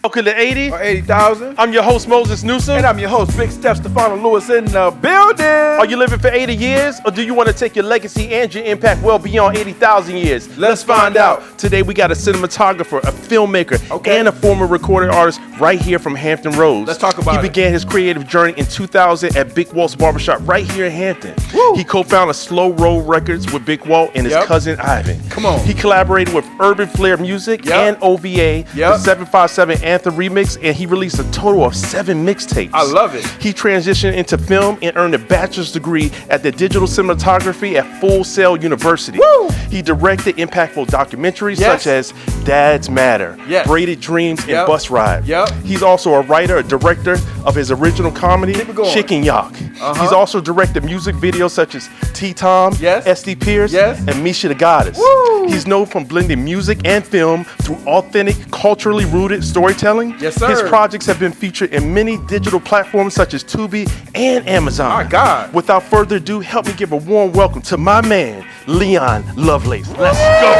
Welcome to 80 or 80,000. I'm your host, Moses Newsom. And I'm your host, Big Steph Stefano Lewis in the building. Are you living for 80 years, or do you want to take your legacy and your impact well beyond 80,000 years? Let's find out. Today we got a cinematographer, a filmmaker, and a former recording artist right here from Hampton Roads. Let's talk about He began his creative journey in 2000 at Big Walt's Barbershop right here in Hampton. Woo. He co-founded Slow Roll Records with Big Walt and his cousin Ivan. Come on. He collaborated with Urban Flair Music and OVA, the 757 Anthem remix, and he released a total of 7 mixtapes. I love it. He transitioned into film and earned a bachelor's degree at the digital cinematography at Full Sail University. Woo. He directed impactful documentaries such as Dads Matter, Braided Dreams, and Bus Ride. He's also a writer, a director of his original comedy, Chicken Yak. He's also directed music videos such as T-Tom, SD Pierce, and Misha the Goddess. Woo. He's known for blending music and film through authentic, culturally rooted storytelling. Yes, sir. His projects have been featured in many digital platforms such as Tubi and Amazon. My God. Without further ado, help me give a warm welcome to my man, Leon Lovelace. Let's go.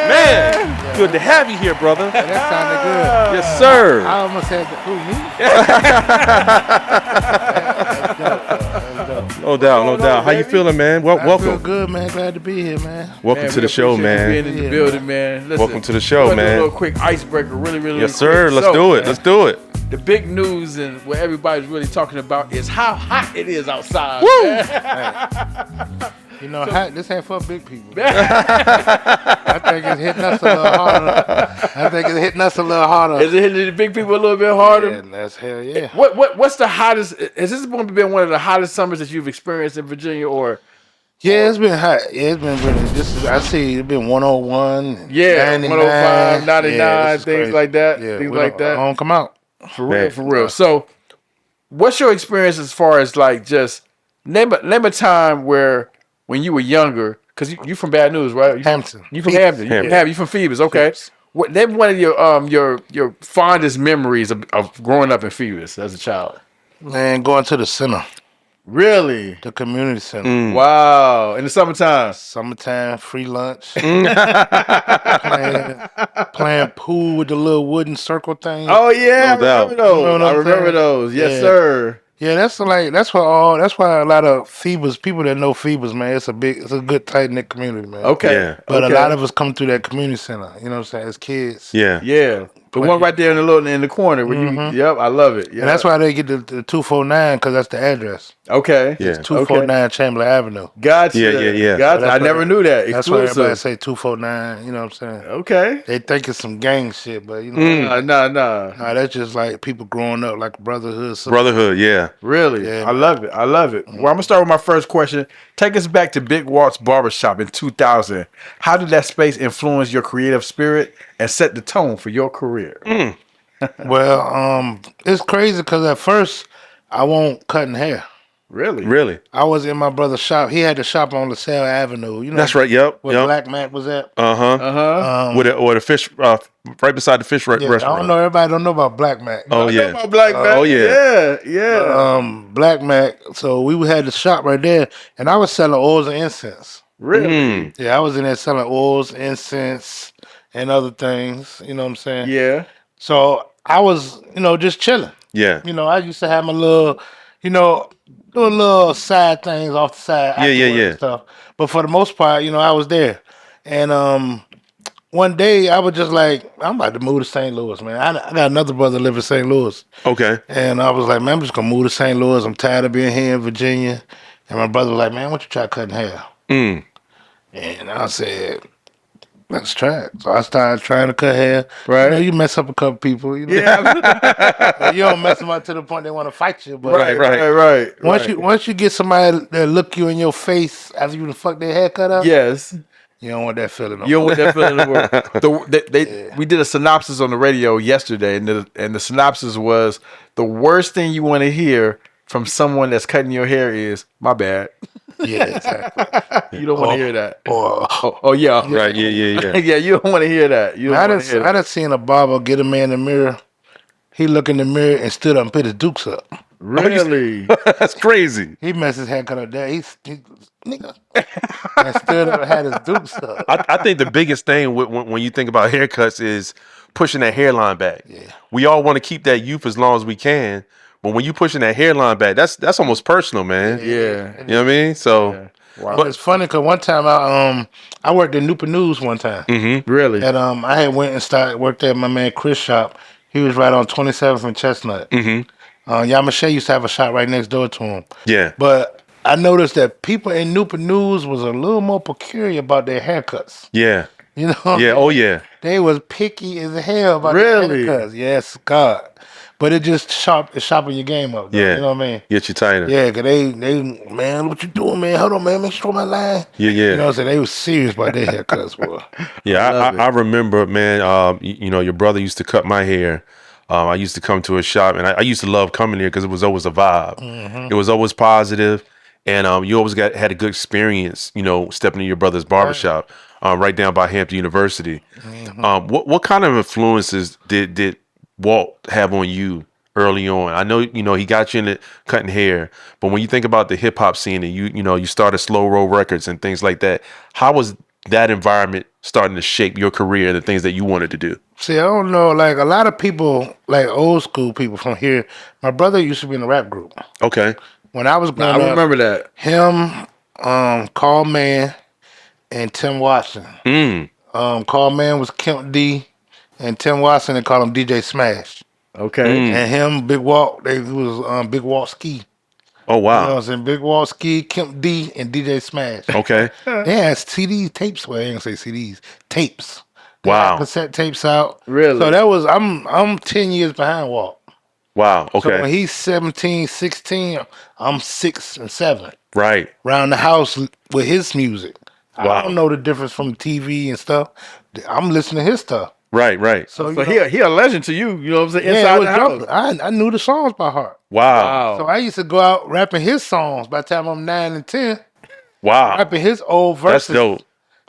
Man, good to have you here, brother. That sounded good. Yes, sir. I almost had to prove me. No doubt, no doubt. How you feeling, man? I feel Welcome. good, man. Glad to be here, man. Welcome to the show, man. Being in the building, man. Listen, Welcome to the show, we're gonna do man. a little quick icebreaker, really Yes, sir. quick. Let's do it. Let's do it. The big news and what everybody's really talking about is how hot it is outside. Woo! You know, this ain't for big people. I think it's hitting us a little harder. Is it hitting the big people a little bit harder? Yeah, that's hell yeah. What's the hottest? Has this been one of the hottest summers that you've experienced in Virginia, or? Yeah, it's been hot. Yeah, it's been really. I see it's been 101. Yeah, 105, 99, things crazy. like that. Yeah, things like that. Don't come out. For real. So, what's your experience as far as like just name a time where when you were younger, because you from Bad News, right? Hampton. You from Hampton. You from Phoebus, okay. What name one of your fondest memories of growing up in Phoebus as a child? Man, going to the center. Really? The community center. Wow. In the summertime. Summertime, free lunch. playing pool with the little wooden circle thing. Oh yeah, No doubt. I remember those. Yes, sir. Yeah, that's why a lot of Phoebus people that know Phoebus, man, it's a good tight knit community, man. Okay. Yeah. But a lot of us come through that community center, you know what I'm saying, as kids. Yeah. Yeah. The one right there in the corner where I love it. Yeah. And that's why they get the 249, because that's the address. Okay. Yeah. It's 249 Chamberlain Avenue. Gotcha. Yeah. Gotcha. I never knew that. That's why Exclusive. everybody say 249, you know what I'm saying? Okay. They think it's some gang shit, but you know, Nah. nah, that's just like people growing up like brotherhood. Brotherhood, yeah. Really? Yeah, I love it. Well, I'm going to start with my first question. Take us back to Big Walt's Barbershop in 2000. How did that space influence your creative spirit and set the tone for your career? Well, it's crazy because at first I won't cutting hair. Really? I was in my brother's shop. He had the shop on LaSalle Avenue. You know, That's right. Yep. where Black Mac was at. With the fish, right beside the fish restaurant. I don't know. Everybody don't know about Black Mac. Oh I yeah. know about Black Mac. Oh yeah. Yeah. Black Mac. So we had the shop right there, and I was selling oils and incense. Really? Yeah, I was in there selling oils, incense, and other things. You know what I'm saying? Yeah. So I was, just chilling. Yeah. I used to have my little, doing little side things off the side. Yeah. And stuff. But for the most part, I was there. And one day I was just like, I'm about to move to St. Louis, man. I got another brother live in St. Louis. Okay. And I was like, man, I'm just going to move to St. Louis. I'm tired of being here in Virginia. And my brother was like, man, why don't you try cutting hair? And I said, let's try it. So I started trying to cut hair. Right. You mess up a couple people. Yeah. You don't mess them up to the point they want to fight you. But Right. Once you get somebody that look you in your face after you fuck their haircut up, Yes. you don't want that feeling. You don't want that feeling in the world. We did a synopsis on the radio yesterday, and the synopsis was the worst thing you want to hear from someone that's cutting your hair is "my bad." Yeah, exactly. You don't want to hear that. Or, yeah. Right. Yeah. Yeah, you don't want to hear that. I done seen a barber get a man in the mirror. He look in the mirror and stood up and put his dukes up. Really? That's crazy. He messed his haircut up there. He nigga, and stood up and had his dukes up. I think the biggest thing when you think about haircuts is pushing that hairline back. Yeah. We all want to keep that youth as long as we can, but when you pushing that hairline back, that's almost personal, man. Yeah. You know what I mean? So, Yeah. Wow. But it's funny because one time I worked at Newport News one time. Really? And I had went and worked at my man Chris shop. He was right on 27th and Chestnut. Yamache used to have a shop right next door to him. Yeah. But I noticed that people in Newport News was a little more peculiar about their haircuts. Yeah. You know? Yeah. Oh yeah. They was picky as hell about Really? their haircuts. Yes, God. But it just sharpen your game up. Though, Yeah. you know what I mean? Get you tighter. Yeah, cause they man, what you doing, man? Hold on, man, make sure my line. Yeah. You know what I'm saying? They was serious about their haircuts, boy. Yeah, I remember, man. You know, your brother used to cut my hair. I used to come to his shop, and I used to love coming here because it was always a vibe. It was always positive, and you always had a good experience. You know, stepping in your brother's barbershop, right down by Hampton University. What kind of influences did Walt have on you early on? I know he got you into cutting hair, but when you think about the hip hop scene and you started Slow Roll Records and things like that, how was that environment starting to shape your career and the things that you wanted to do? See, I don't know. Like a lot of people, like old school people from here. My brother used to be in a rap group. Okay. When I was growing I up, remember that. him, Carl Mann, and Tim Watson. Carl Mann was Kemp D, and Tim Watson, they called him DJ Smash. Okay. And him, Big Walt, they was Big Walt Ski. Oh You know what wow. I'm saying? Big Walt Ski, Kemp D, and DJ Smash. Okay. They had CDs, tapes. Well, I ain't gonna say CDs, tapes. They Wow. had cassette tapes out. Really? So that was I'm 10 years behind Walt. Wow. So when Okay. he's 17, 16, I'm 6 and 7. Right. Around the house with his music. Wow. I don't know the difference from TV and stuff. I'm listening to his stuff. Right. Right. So, So he a legend to you. You know what I'm saying? yeah, Inside it was the house. jumping. I knew the songs by heart. Wow. So I used to go out rapping his songs by the time I'm 9 and 10, Wow. rapping his old That's verses dope.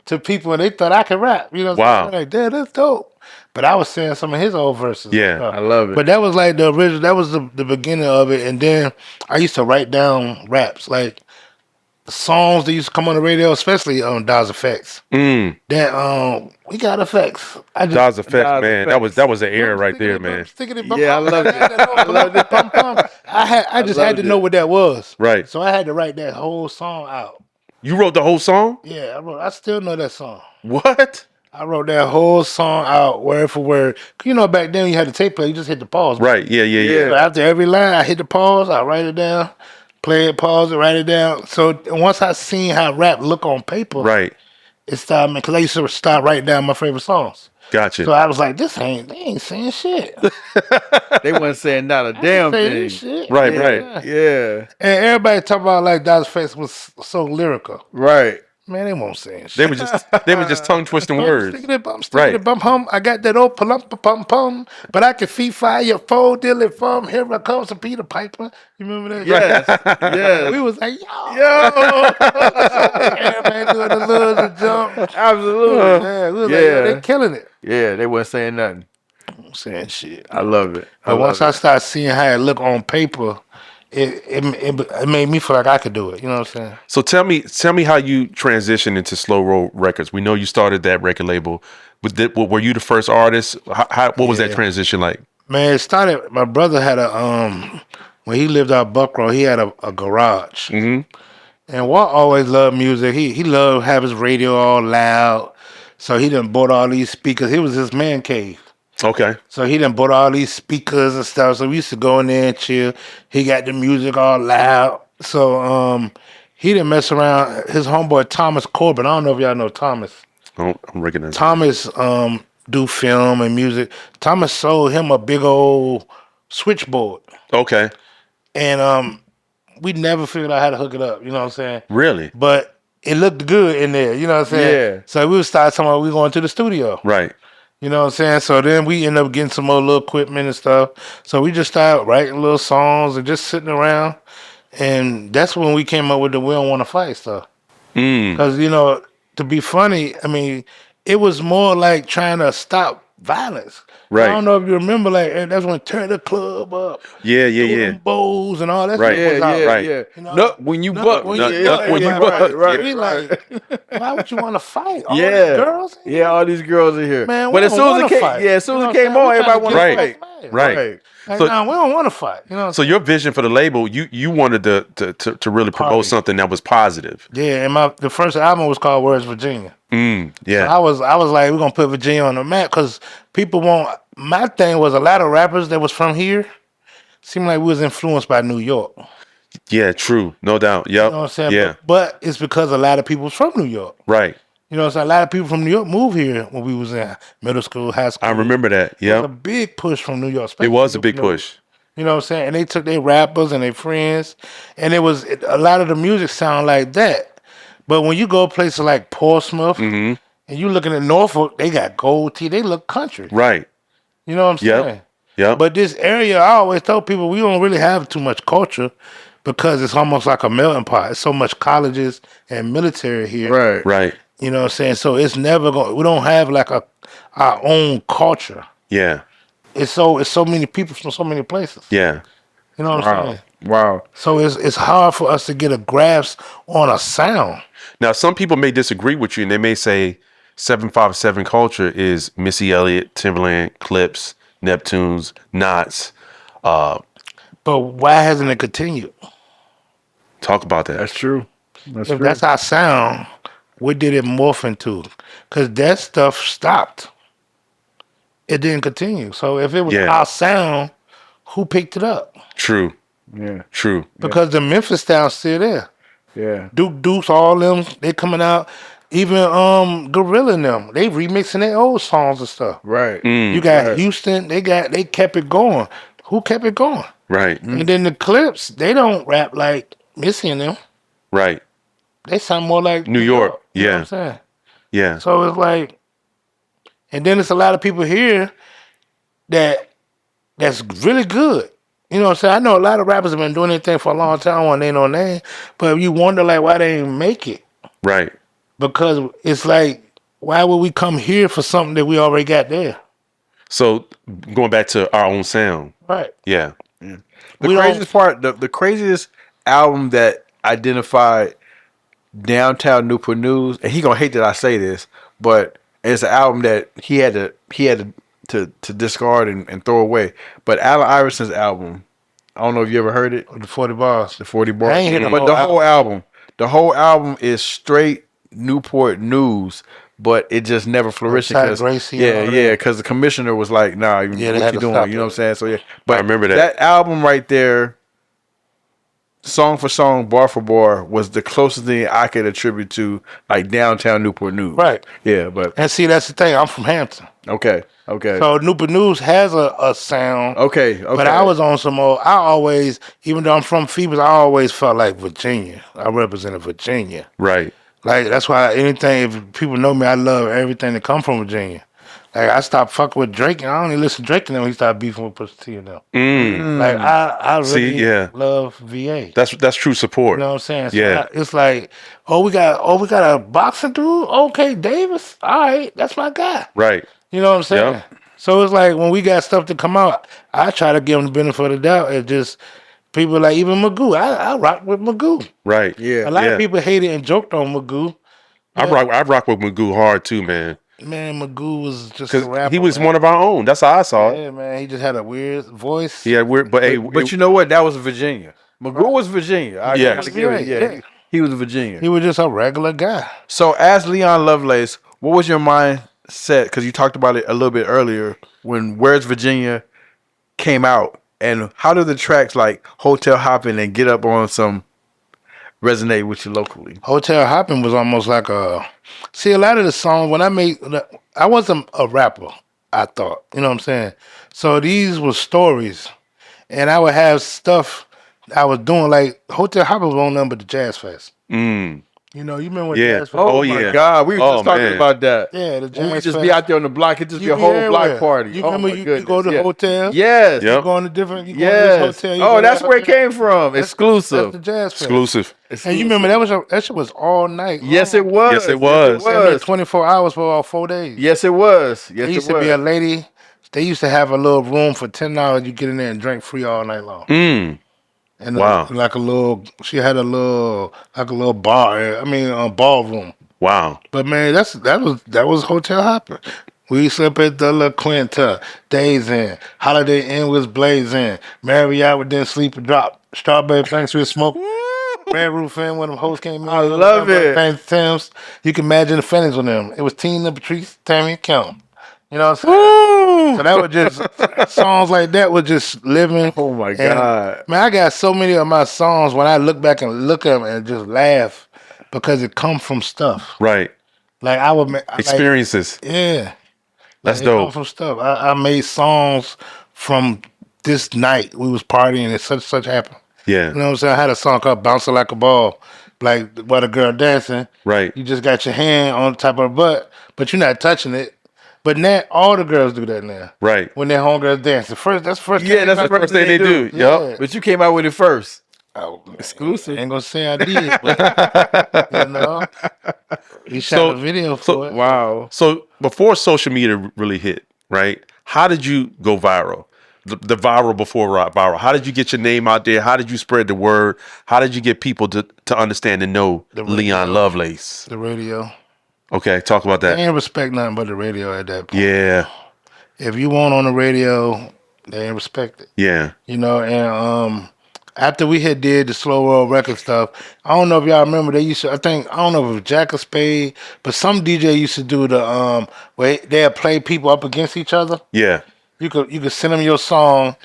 to people, and they thought I could rap. You know what I'm saying? Wow. Like, damn, that's dope. But I was saying some of his old verses. Yeah. and stuff. I love it. But that was like the original. That was the beginning of it. And then I used to write down raps, like songs that used to come on the radio, especially on Dawes Effects. That we got effects. I just Dawes Effects, Dawes man. Effects. That was an era right there, man. Yeah, I love it. I love it. I just had to loved know it. what that was. Right. So I had to write that whole song out. You wrote the whole song? Yeah, I still know that song. What? I wrote that whole song out word for word. You know, back then you had the tape player, you just hit the pause button. Right. Yeah. So after every line, I hit the pause, I write it down, play it, pause it, write it down. So once I seen how rap look on paper, Right. it started, because I used to start writing down my favorite songs. Gotcha. So I was like, they ain't saying shit. They wasn't saying not a Say damn this thing. shit. Right. Yeah. Right. Yeah. And everybody talk about like Dawes Face was so lyrical. Right. Man, they won't say shit. They were just tongue twisting words. I'm sticking Right. it, bum hum. I got that old pum pum, but I can fee fire your foe till it from here. Comes a Peter Piper. You remember that? Yes. Yes. We was like, yo, Yo. everybody doing the little the jump. Absolutely. Yeah, we was like, yo, they killing it. Yeah, they wasn't saying nothing. Saying shit. I love it. But once I started seeing how it look on paper, it made me feel like I could do it. You know what I'm saying? So tell me how you transitioned into Slow Roll Records. We know you started that record label. Were you the first artist? What was that transition like? Man, it started. My brother had a when he lived out Buckrow, he had a garage. And Walt always loved music. He loved have his radio all loud. So he done bought all these speakers. It was his man cave. Okay. So he done bought all these speakers and stuff. So we used to go in there and chill. He got the music all loud. So he didn't mess around. His homeboy Thomas Corbin. I don't know if y'all know Thomas. I'm recognizing. Thomas do film and music. Thomas sold him a big old switchboard. Okay. And we never figured out how to hook it up. You know what I'm saying? Really? But it looked good in there. You know what I'm saying? Yeah. So we would start talking about we going to the studio. Right. You know what I'm saying? So then we end up getting some more little equipment and stuff. So we just started writing little songs and just sitting around. And that's when we came up with the We Don't Want to Fight stuff. Because, you know, to be funny, I mean, it was more like trying to stop violence. Right. I don't know if you remember, like that's when Turn the Club Up. Yeah. Bowls and all that Right. stuff was out. Right. Yeah. You know, Nut when you buck. when you Right. we like, why would you want to fight? All Yeah. these girls? Yeah, all these girls are here. Man, but we as don't soon as wanna it came, fight. as soon You as know it came what on, I'm saying? everybody We wanted trying to to fight. get Right. Like, So- nah, we don't want to fight. You know. So your vision for the label, you wanted to really promote Party. something that was positive. Yeah, and the first album was called Where's Virginia. Yeah. So I was like, we're gonna put Virginia on the map because people want. My thing was a lot of rappers that was from here seemed like we was influenced by New York. Yeah, true. No doubt. Yep. You know what I'm saying? Yeah. But it's because a lot of people from New York. Right. You know what I'm saying? A lot of people from New York moved here when we was in middle school, high school. I remember that. It was a Yep. big push from New York. It was a especially big New York. push. You know what I'm saying? And they took their rappers and their friends, and a lot of the music sound like that. But when you go places like Portsmouth Mm-hmm. and you looking at Norfolk, they got gold teeth. They look country. Right. You know what I'm saying? Yep. Yep. But this area, I always tell people we don't really have too much culture because it's almost like a melting pot. It's so much colleges and military here. Right. Right. You know what I'm saying? So it's never going. We don't have like our own culture. Yeah. It's so many people from so many places. Yeah. You know what I'm saying? Wow. So it's hard for us to get a grasp on a sound. Now, some people may disagree with you, and they may say 757 culture is Missy Elliott, Timberland, Clips, Neptunes, Knots. But why hasn't it continued? Talk about that. That's true. If that's our sound, what did it morph into? Because that stuff stopped. It didn't continue. So if it was our sound, who picked it up? True. Yeah. True. Because the Memphis sound's still there. Yeah. Duke Deuce, all them, they coming out. Even Gorilla and them, they remixing their old songs and stuff. Right. You got Houston, they kept it going. Who kept it going? Right. And then the Clips, they don't rap like Missy and them. Right. They sound more like New York. You know Yeah. what I'm saying? Yeah. So it's like, and then it's a lot of people here that's really good. You know what I'm saying? I know a lot of rappers have been doing their thing for a long time when they no name, but you wonder like why they ain't make it. Right. Because it's like, why would we come here for something that we already got there? So going back to our own sound. Right. Yeah. The craziest part, the craziest album that identified downtown Newport News, and he gonna hate that I say this, but it's an album that he had to discard and throw away. But Allen Iverson's album, I don't know if you ever heard it. The 40 bars. The 40 bars. I ain't hear the But the whole album is straight Newport news, but it just never flourished. Because the commissioner was like, "Nah, what you doing?" You know what I'm saying? So yeah, but I remember that album right there, song for song, bar for bar, was the closest thing I could attribute to like downtown Newport News. Right. Yeah, but and see, that's the thing. I'm from Hampton. Okay. So Newport News has a sound. Okay. But I was on some old. I always, even though I'm from Phoebus, I always felt like Virginia. I represented Virginia. Right. Like that's why anything. If people know me, I love everything that come from Virginia. Like I stopped fucking with Drake, and I only listen to Drake and then when he started beefing with Pusha T and them. Like I really love VA. That's true support. You know what I'm saying? So Yeah. it's like, we got a boxing dude. Okay, Davis. All right, that's my guy. Right. You know what I'm saying? Yep. So it's like when we got stuff to come out, I try to give them the benefit of the doubt. It's just people like even Magoo. I rock with Magoo. Right. A lot of people hated and joked on Magoo. I rock with Magoo hard too, man. Man, Magoo was just a rapper. He was one of our own. That's how I saw it. Yeah, man. He just had a weird voice. He had weird, but you know what? That was Virginia. Magoo was Virginia. He was Virginia. He was just a regular guy. So as Leon Lovelace, what was your mindset? Because you talked about it a little bit earlier when Where's Virginia came out, and how did the tracks like Hotel Hopping and Get Up on Some resonate with you locally? Hotel Hopping was almost like a lot of the songs when I wasn't a rapper, I thought. You know what I'm saying? So these were stories. And I would have stuff I was doing like Hotel Hopping was on nothing but the Jazz Fest. You know, you remember when Yeah. Jazz Oh, Oh, my yeah. God. We were Oh, just talking man. about that. Yeah, the When we Jazz just Fest. be out there on the block, it just be You a whole block everywhere. party. You Oh, remember my you goodness. go to Yeah. hotels. Yes. You Yep. going to different. You going to this Yes. hotel. You Oh, go to that's that where it hotel. came from. That's Exclusive. the Jazz Fest. Exclusive. And you remember that shit was all night. Yes, long. it was. Yes, it was. Damn near 24 hours for all 4 days. Yes, it was. There Yes, it used to be a was. lady. They used to have a little room for $10. You get in there and drink free all night long. And Wow. like a little, she had a little bar. I mean, a ballroom. Wow. But man, that was hotel hopping. We slept at the La Quinta, Days Inn, Holiday Inn was blazing. Marriott would then sleep and drop. Strawberry Banks with smoke. Red Roof Inn when them hosts came in. I love it. Tim's. You can imagine the feelings on them. It was Tina, Patrice, Tammy, and Kim. You know what I'm saying? So that was just songs like that was just living. Oh my And, God. man, I got so many of my songs when I look back and look at them and just laugh because it come from stuff. Right. Like I would make Experiences. yeah. That's It come dope. from stuff. I made songs from this night. We was partying and such happened. Yeah. You know what I'm saying? I had a song called Bouncing Like a Ball. Like while the girl dancing. Right. You just got your hand on top of her butt, but you're not touching it. But now all the girls do that now. Right. When their homegirls dancing. That's the first Yeah, that's the First thing they do. Yeah. Yep. But you came out with it first. Oh, man. Exclusive. I ain't gonna say I did, but you know. We shot a video for it. Wow. So before social media really hit, right? How did you go viral? The viral before viral. How did you get your name out there? How did you spread the word? How did you get people to understand and know Leon Lovelace? The radio. Okay, talk about They that. ain't respect nothing but the radio at that point. Yeah. If you weren't on the radio, they ain't respect it. Yeah. You know, and after we had did the Slow World record stuff, I don't know if y'all remember they used to, I don't know if it was Jack or Spade, but some DJ used to do the where they'd play people up against each other. Yeah. You could send them your song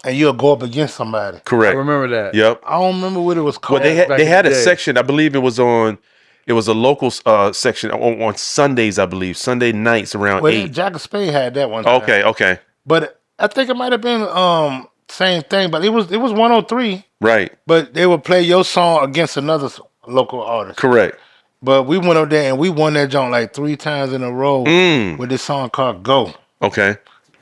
and you'll go up against somebody. Correct. I remember that. Yep. I don't remember what it was called. Well, they had a day. section. I believe it was a local section on Sundays. I believe Sunday nights around 8. Jack or Spade had that one time. Okay. But I think it might have been same thing, but it was 103. Right. But they would play your song against another local artist. Correct. But we went up there and we won that joint like 3 times in a row with this song called Go. Okay.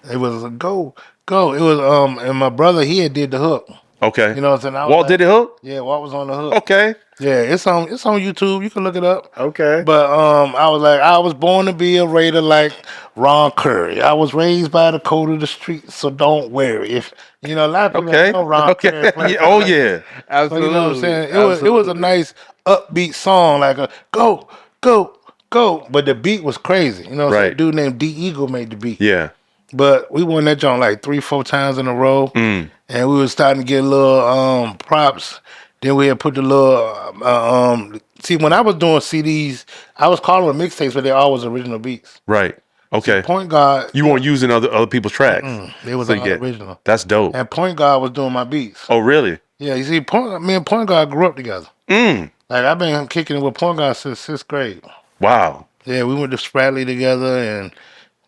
It was a go. It was and my brother he had did the hook. Okay. You know what I'm saying? Walt did the hook? Yeah, Walt was on the hook. Okay. Yeah, it's on YouTube. You can look it up. Okay. But I was like, I was born to be a Raider like Ron Curry. I was raised by the code of the street, so don't worry. If you know, a lot of people don't know Ron Curry. Yeah. Oh yeah. Absolutely. So, you know what I'm saying? It was a nice upbeat song, like a go, go, go. But the beat was crazy. You know what I'm saying? Right. A dude named D Eagle made the beat. Yeah. But we won that joint like 3-4 times in a row. And we was starting to get little props. Then we had put the little see when I was doing CDs, I was calling them mixtapes, but they always original beats. Right. Okay. Point Guard, You weren't using other people's tracks. they was So all yeah, original. That's dope. And Point Guard was doing my beats. Oh really? Yeah, you see, me and Point Guard grew up together. Like I've been kicking it with Point Guard since 6th grade. Wow. Yeah, we went to Spradley together, and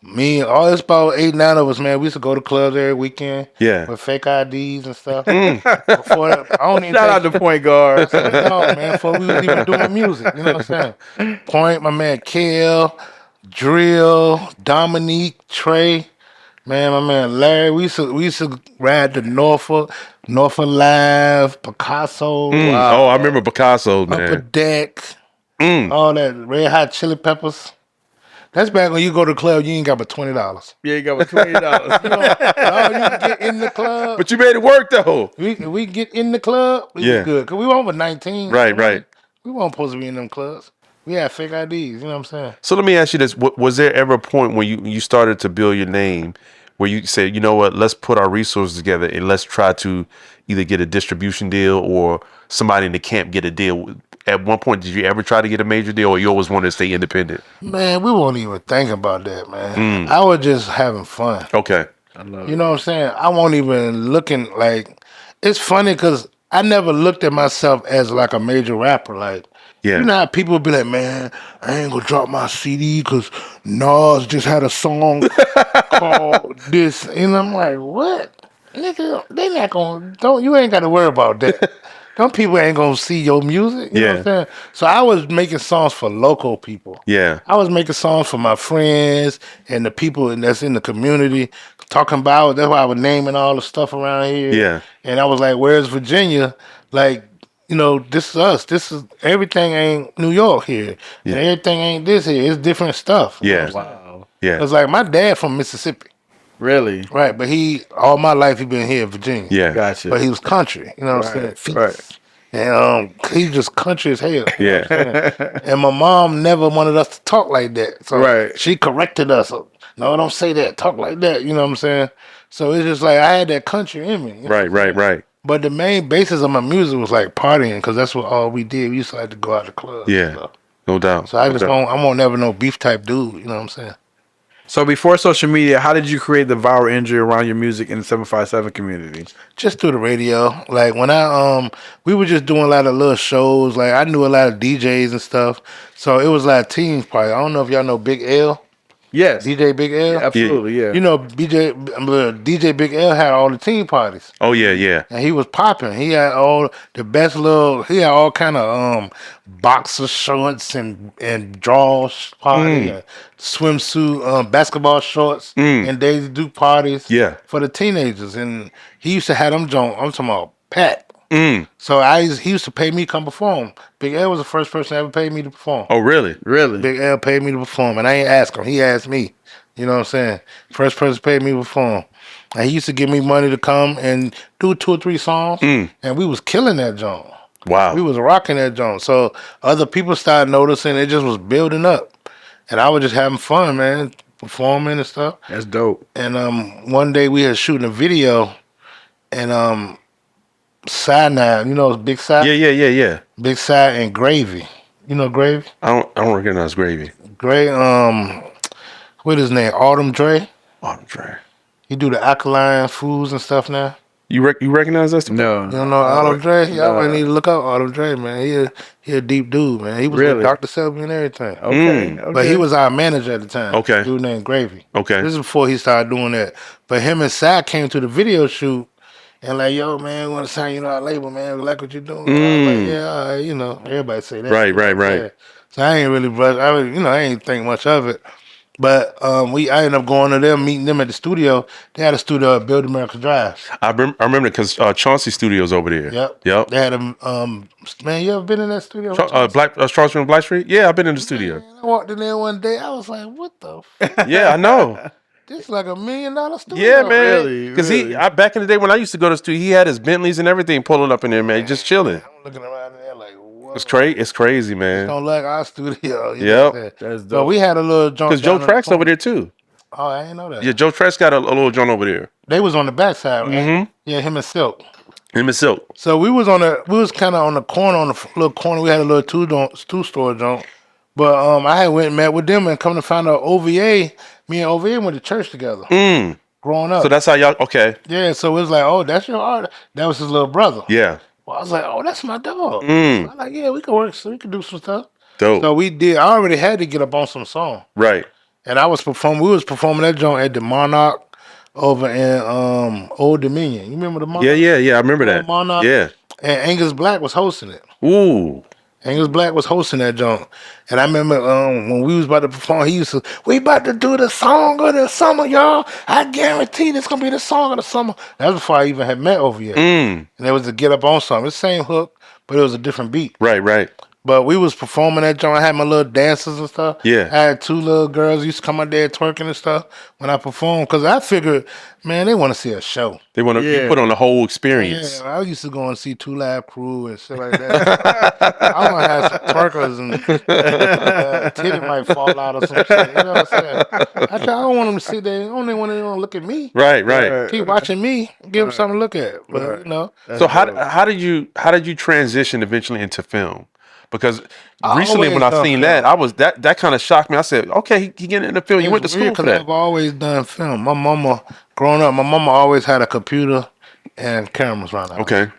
it's about 8, 9 of us, man. We used to go to clubs every weekend. Yeah. With fake IDs and stuff. Before that, I don't even Shout out to Point Guard. no, man, before we was even doing music. You know what I'm saying? Point, my man Kel, Drill, Dominique, Trey, man, my man Larry. We used to ride to Norfolk Live, Picasso, Oh, I remember Picasso, Upper man. Deck, all that Red Hot Chili Peppers. That's back when you go to the club, you ain't got but $20. Yeah, you got $20. You can get in the club. But you made it work though. We get in the club, we was good. Because we weren't with 19. Right. We weren't supposed to be in them clubs. We had fake IDs, you know what I'm saying? So let me ask you this: was there ever a point when you started to build your name, where you said, you know what, let's put our resources together and let's try to either get a distribution deal or somebody in the camp get a deal? At one point, did you ever try to get a major deal, or you always wanted to stay independent? Man, we won't even think about that, man. I was just having fun. Okay. I love You know what I'm saying? I won't even looking like. It's funny because I never looked at myself as like a major rapper. Like, Yeah. you know how people be like, man, I ain't gonna drop my CD because Nas just had a song called this. And I'm like, what? Nigga, they not gonna, you ain't got to worry about that. Some people ain't gonna see your music. You know what I'm saying? So I was making songs for local people. Yeah. I was making songs for my friends and the people that's in the community. Talking about that's why I was naming all the stuff around here. Yeah. And I was like, "Where's Virginia?" Like, this is us. This is everything ain't New York here. Yeah. And everything ain't this here. It's different stuff. Yeah. Wow. Yeah. It's like my dad from Mississippi. Really? Right, but all my life he been here in Virginia. Yeah. Gotcha. But he was country, you know what I'm saying? Right. And he just country as hell. You know Yeah. what I'm saying? And my mom never wanted us to talk like that. So she corrected us. No, don't say that. Talk like that. You know what I'm saying? So it's just like I had that country in me. You know Right. But the main basis of my music was like partying because that's what all we did. We used to like to go out to clubs. Yeah. No doubt. So I won't never no beef type dude. You know what I'm saying? So before social media, how did you create the viral energy around your music in the 757 community? Just through the radio. Like when we were just doing a lot of little shows. Like I knew a lot of DJs and stuff. So it was like team party. I don't know if y'all know Big L. Yes. DJ Big L? Yeah, absolutely, yeah. You know, DJ Big L had all the team parties. Oh, yeah. And he was popping. He had all the best he had all kind of boxer shorts and draws party, swimsuit, basketball shorts, and they do parties for the teenagers. And he used to have them I'm talking about packed. So he used to pay me to come perform. Big L was the first person that ever paid me to perform. Oh, really? Really? Big L paid me to perform, and I ain't ask him. He asked me. You know what I'm saying? First person paid me to perform. And he used to give me money to come and do 2 or 3 songs, and we was killing that joint. Wow. We was rocking that joint. So other people started noticing. It just was building up, and I was just having fun, man, performing and stuff. That's dope. And one day we had shooting a video, and Cyanide, Big Cy? Yeah. Big Cy and Gravy. You know Gravy? I don't recognize Gravy. What his name? Autumn Dre? Autumn Dre. He do the alkaline foods and stuff now. You recognize us? No. You don't know Autumn Dre? Y'all might need to look up Autumn Dre, man. He a deep dude, man. He was with Dr. Selby and everything. Okay. But he was our manager at the time. Okay. Dude named Gravy. Okay. This is before he started doing that. But him and Cy came to the video shoot and like, yo, man, we want to sign you to our label, man. We like what you're doing. I was like, yeah, all right, everybody say that. Right. So I ain't really I ain't think much of it. But I ended up going to them, meeting them at the studio. They had a studio at Build America Drive. I remember because Chauncey Studios over there. Yep. They had man, you ever been in that studio? Chauncey on Black Street? Yeah, I've been in the studio. Man, I walked in there one day. I was like, what the fuck? Yeah, I know. This is like $1 million studio. Yeah, man. Because back in the day when I used to go to the studio, he had his Bentleys and everything pulling up in there, man, just chilling. I'm looking around there like, what? It's crazy, man. Don't like our studio. Yep. That's dope. But we had a little joint. Because Joe Track's over there too. Oh, I didn't know that. Yeah, Joe Track's got a little joint over there. They was on the backside, right? Mm-hmm. Yeah, him and Silk. So we was kind of on the corner, on the little corner. We had a little two-store joint. But I had went and met with them and come to find out OVA, me and OVA went to church together. Growing up. So that's how y'all, okay. Yeah, so it was like, oh, that's your artist. That was his little brother. Yeah. Well, I was like, oh, that's my dog. So I'm like, yeah, we can work, so we can do some stuff. Dope. So we did. I already had to get up on some song. Right. And we was performing that joint at the Monarch over in Old Dominion. You remember the Monarch? Yeah, I remember that. Monarch? Yeah. And Angus Black was hosting it. Ooh. Angus Black was hosting that joint. And I remember when we was about to perform, he used to, we about to do the song of the summer, y'all. I guarantee this going to be the song of the summer. That was before I even had met over yet. And it was to get up on something. It's the same hook, but it was a different beat. Right. But we was performing that joint. I had my little dancers and stuff. Yeah. I had 2 little girls used to come out there twerking and stuff when I performed. Because I figured, man, they want to see a show. They want to put on the whole experience. Yeah, I used to go and see 2 Live Crew and shit like that. I want to have some twerkers and titty might fall out or some shit. You know what I'm saying? I don't want them to sit there. I don't want them to look at me. Right. Keep watching me. Give them something to look at. But, So how did you transition eventually into film? Because recently when I seen that, I was that kind of shocked me. I said, okay, he getting in the film. You went to school for that. I've always done film. My mama, growing up, always had a computer and cameras around the house. Okay.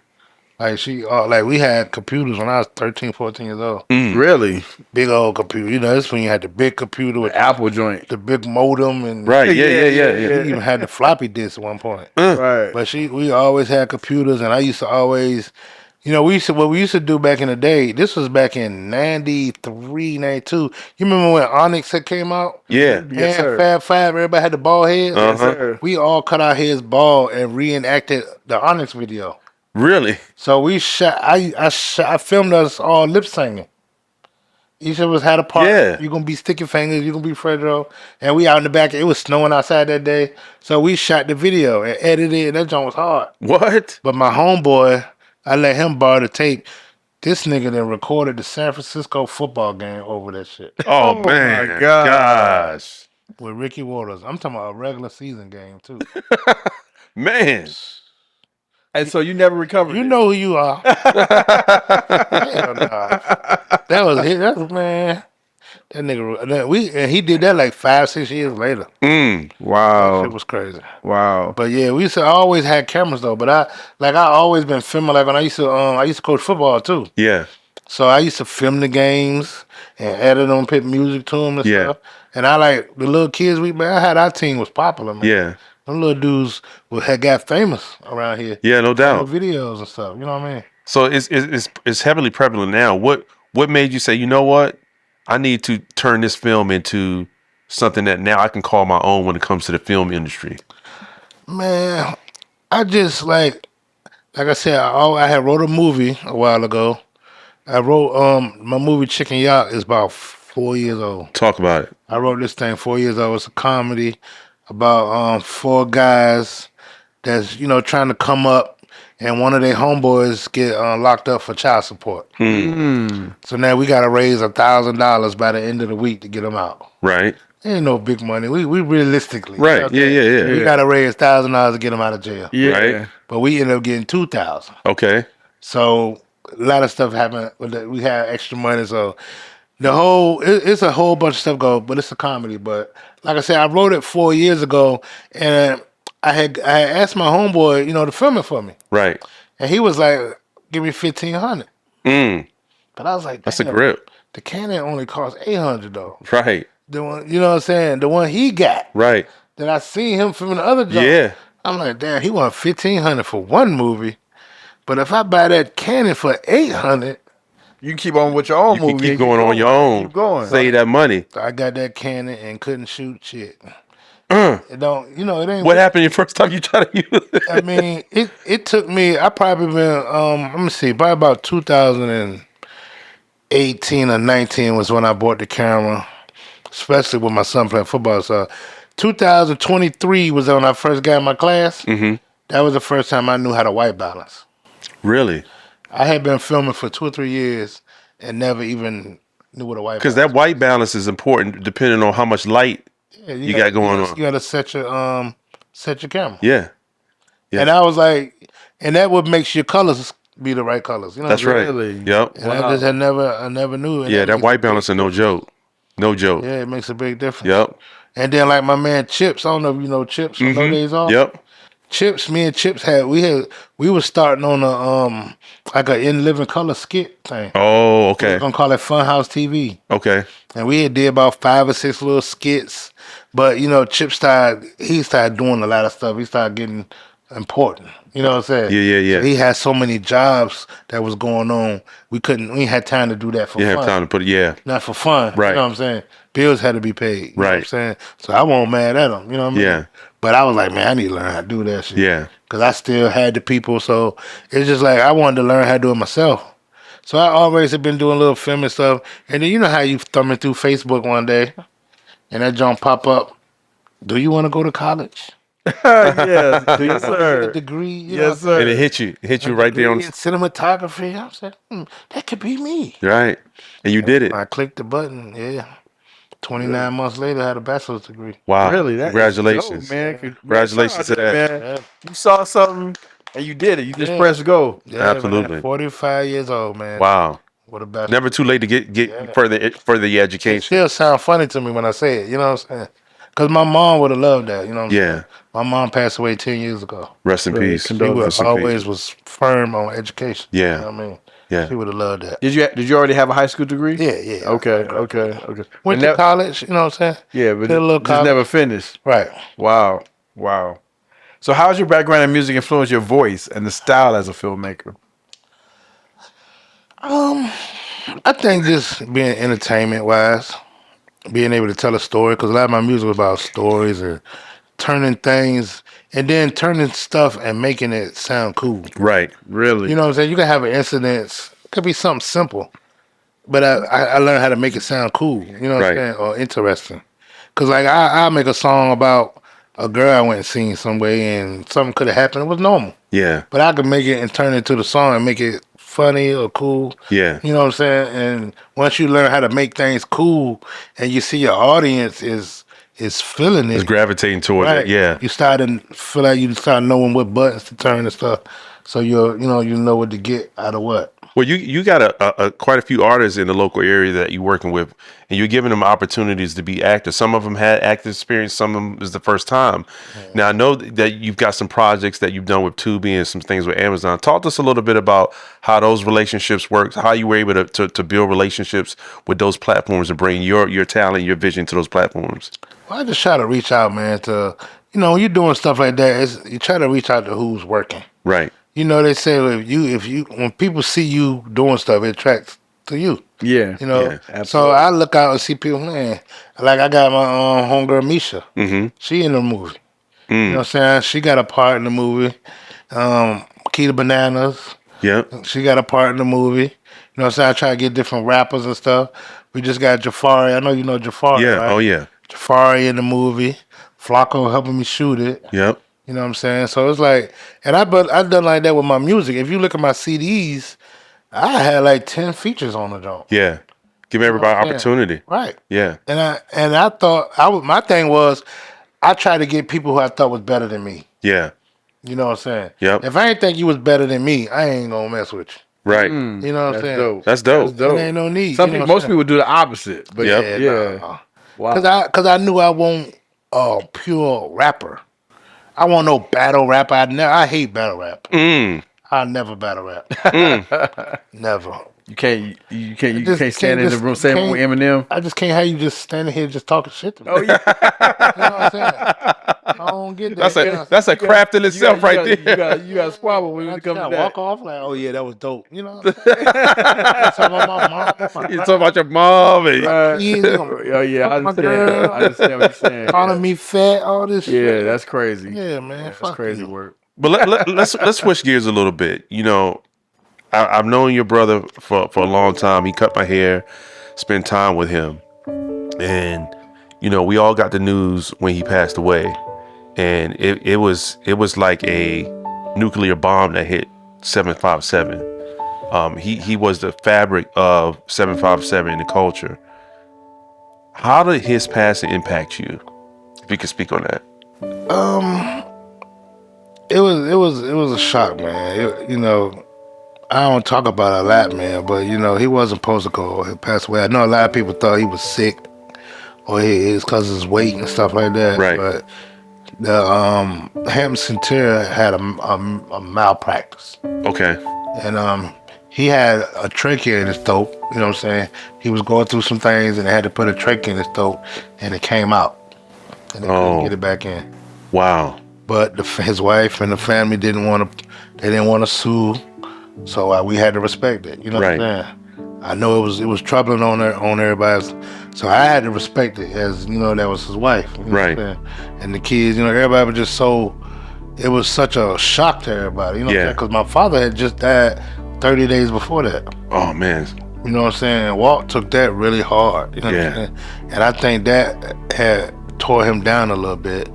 Like we had computers when I was 13, 14 years old. Really? Big old computer. This when you had the big computer with the Apple joint, the big modem, and right. Yeah. You even had the floppy disk at one point. Right. But we always had computers, and I used to always You know, what we used to do back in the day. This was back in 93, 92. You remember when Onyx had came out? Yeah. Yes, And sir. Fab Five, everybody had the bald heads. Uh-huh. Yes, sir. We all cut our heads bald and reenacted the Onyx video. Really? So we shot. I filmed us all lip singing. Each of us had a part. Yeah. You're gonna be Sticky Fingers. You're gonna be Fredro. And we out in the back. It was snowing outside that day, so we shot the video and edited it. That joint was hard. What? But my homeboy, I let him borrow the tape. This nigga then recorded the San Francisco football game over that shit Oh, Oh, man. my God. Gosh. with Ricky Waters. I'm talking about a regular season game too. Man. And so you never recovered. You know who you are. Hell nah. That was hit. That was, man. That nigga. And he did that like 5-6 years later. Wow. It was crazy. Wow. But yeah, we used to always had cameras though. But I always been filming. Like when I used to coach football too. Yeah. So I used to film the games and edit them, put music to them and stuff. And I like the little kids. I had our team was popular, man. Yeah. Them little dudes had got famous around here. Yeah, no doubt. Videos and stuff. You know what I mean? So it's heavily prevalent now. What made you say, you know what? I need to turn this film into something that now I can call my own when it comes to the film industry? Man, I just like I said, I had wrote a movie a while ago. I wrote my movie Chicken Yacht is about 4 years old. Talk about it. I wrote this thing 4 years old. It's a comedy about 4 guys that's trying to come up, and one of their homeboys get locked up for child support. So now we got to raise $1,000 by the end of the week to get them out. Right. Ain't no big money. We realistically, right. Yeah. We got to raise $1,000 to get them out of jail. Yeah. Right. But we ended up getting 2,000. Okay. So a lot of stuff happened. We had extra money, so it's a whole bunch of stuff go. But it's a comedy. But like I said, I wrote it 4 years ago, and I had asked my homeboy, to film it for me. Right. And he was like, "Give me $1,500." But I was like, that's a grip. The Canon only cost $800 though. Right. The one, you know what I'm saying? The one he got. Right. That I seen him from the other job. Yeah. I'm like, damn, he want $1,500 for one movie. But if I buy that Canon for $800, you can keep on with your own you movie. You can keep going on your own. Keep going. Save that money. So I got that Canon and couldn't shoot shit. It don't, it ain't. What happened your first time you tried to use it? I mean, it took me. I probably been. Let me see. Probably about 2018 or 19 was when I bought the camera, especially with my son playing football. So 2023 was when I first got in my class. Mm-hmm. That was the first time I knew how to white balance. Really? I had been filming for 2 or 3 years and never even knew what a white balance. Because that white balance is important depending on how much light you got going on. You got to set your camera. Yeah. And I was like, and that what makes your colors be the right colors. That's right. Really? Yep. And I never knew. And that white balance is no joke. No joke. Yeah, it makes a big difference. Yep. And then like my man Chips, I don't know if you know Chips from No Days Off. Yep. Chips, me and Chips we were starting on a like a In Living Color skit thing. Oh, okay. We're gonna call it Funhouse TV. Okay. And we had did about 5 or 6 little skits. But Chip started doing a lot of stuff. He started getting important. You know what I'm saying? Yeah. So he had so many jobs that was going on. We ain't had time to do that for fun. You have time to put it, Not for fun. Right. You know what I'm saying? Bills had to be paid. You know right. what I'm saying? So I wasn't mad at him. You know what I mean? Yeah. But I was like, man, I need to learn how to do that shit. Yeah. Because I still had the people. So it's just like I wanted to learn how to do it myself. So I always have been doing little filming stuff. And then you know how you thumbing through Facebook one day and that junk pop up. Do you want to go to college? Yes, Do you yes, want to sir. get a degree? Yes, sir. And it hit you right there on in cinematography. I said, that could be me. Right. And you did it. I clicked the button. Yeah. 29 months later, I had a bachelor's degree. Wow. Really? Congratulations. Dope, man. Congratulations to that. Man. Yeah. You saw something and you did it. You just pressed go. Yeah, Absolutely. Man, 45 years old, man. Wow. What a bachelor's. Never too late to get further the It education. still sound funny to me when I say it. You know what I'm saying? Because my mom would have loved that. You know what I'm saying? My mom passed away 10 years ago. Rest in peace. She always was firm on education. Yeah. You know what I mean? Yeah. She would have loved that. Did you already have a high school degree? Yeah. Okay. Went to college, you know what I'm saying? Yeah, but Did a little just college. never finished. Right. Wow. So how's your background in music influence your voice and the style as a filmmaker? I think just being entertainment wise, being able to tell a story, because a lot of my music was about stories or turning things and then turning stuff and making it sound cool. Right. Really. You know what I'm saying? You can have an incident, it could be something simple, but I learned how to make it sound cool. You know what I'm saying? Or interesting. Because like I make a song about a girl I went and seen some way and something could have happened. It was normal. Yeah. But I could make it and turn it into the song and make it funny or cool. Yeah. You know what I'm saying? And once you learn how to make things cool and you see your audience is feeling it. It's gravitating towards it. Yeah. You start to feel like you start knowing what buttons to turn and stuff. So you know what to get out of what. Well, you got a quite a few artists in the local area that you're working with, and you're giving them opportunities to be actors. Some of them had acting experience, some of them is the first time. Yeah. Now, I know that you've got some projects that you've done with Tubi and some things with Amazon. Talk to us a little bit about how those relationships work, how you were able to build relationships with those platforms and bring your talent, your vision to those platforms. Well, I just try to reach out, man, to, when you're doing stuff like that, you try to reach out to who's working. Right. They say if you when people see you doing stuff, it attracts to you. Yeah. Yeah, so I look out and see people, man. Like I got my homegirl Misha. Mm-hmm. She in the movie. You know what I'm saying? She got a part in the movie. Keita Bananas. Yeah. She got a part in the movie. You know what I'm saying? I try to get different rappers and stuff. We just got Jafari. I know you know Jafari. Yeah. Right? Oh yeah. Jafari in the movie. Flacco helping me shoot it. Yep. You know what I'm saying? So it's like, and I've done like that with my music. If you look at my CDs, I had like 10 features on the joint. Yeah. Give everybody opportunity. Right. Yeah. And I thought my thing was I tried to get people who I thought was better than me. Yeah. You know what I'm saying? Yep. If I ain't think you was better than me, I ain't gonna mess with you. Right. You know what I'm saying? Dope. That's dope. There ain't no need. Most people do the opposite. But yeah. Wow. Cause I knew I want a pure rapper. I want no battle rap. I hate battle rap. I never battle rap. Never. You can't stand in the room saying with Eminem. I just can't have you just standing here just talking shit to me. Oh yeah. You know what I'm saying? I don't get that. That's a craft in itself right there. You got to squabble when it comes to that. Walk off like, oh yeah, that was dope. You know. What I'm talking about my mom. You talking about your mom and oh yeah, I understand what you're saying. Calling me fat, all this shit. Yeah, that's crazy. Yeah, man. That's crazy work. But let's switch gears a little bit. I've known your brother for a long time. He cut my hair, spent time with him, and we all got the news when he passed away, and it was like a nuclear bomb that hit 757. He was the fabric of 757 in the culture. How did his passing impact you? If you could speak on that. It was a shock, man. I don't talk about it a lot, man, but he wasn't supposed to go. He passed away. I know a lot of people thought he was sick, or it's because of his weight and stuff like that. Right. But the Hampton Center had a malpractice. Okay. And he had a trachea in his throat. You know what I'm saying? He was going through some things, and they had to put a trachea in his throat, and it came out, and they couldn't get it back in. Wow. But his wife and the family didn't want to sue. So we had to respect it, you know what I'm saying? I know it was troubling on everybody, so I had to respect it as that was his wife, you know what I'm saying? And the kids, everybody was just it was such a shock to everybody, you know what I'm saying? Because my father had just died 30 days before that. Oh man, you know what I'm saying? Walt took that really hard, you know what I'm saying? And I think that had tore him down a little bit.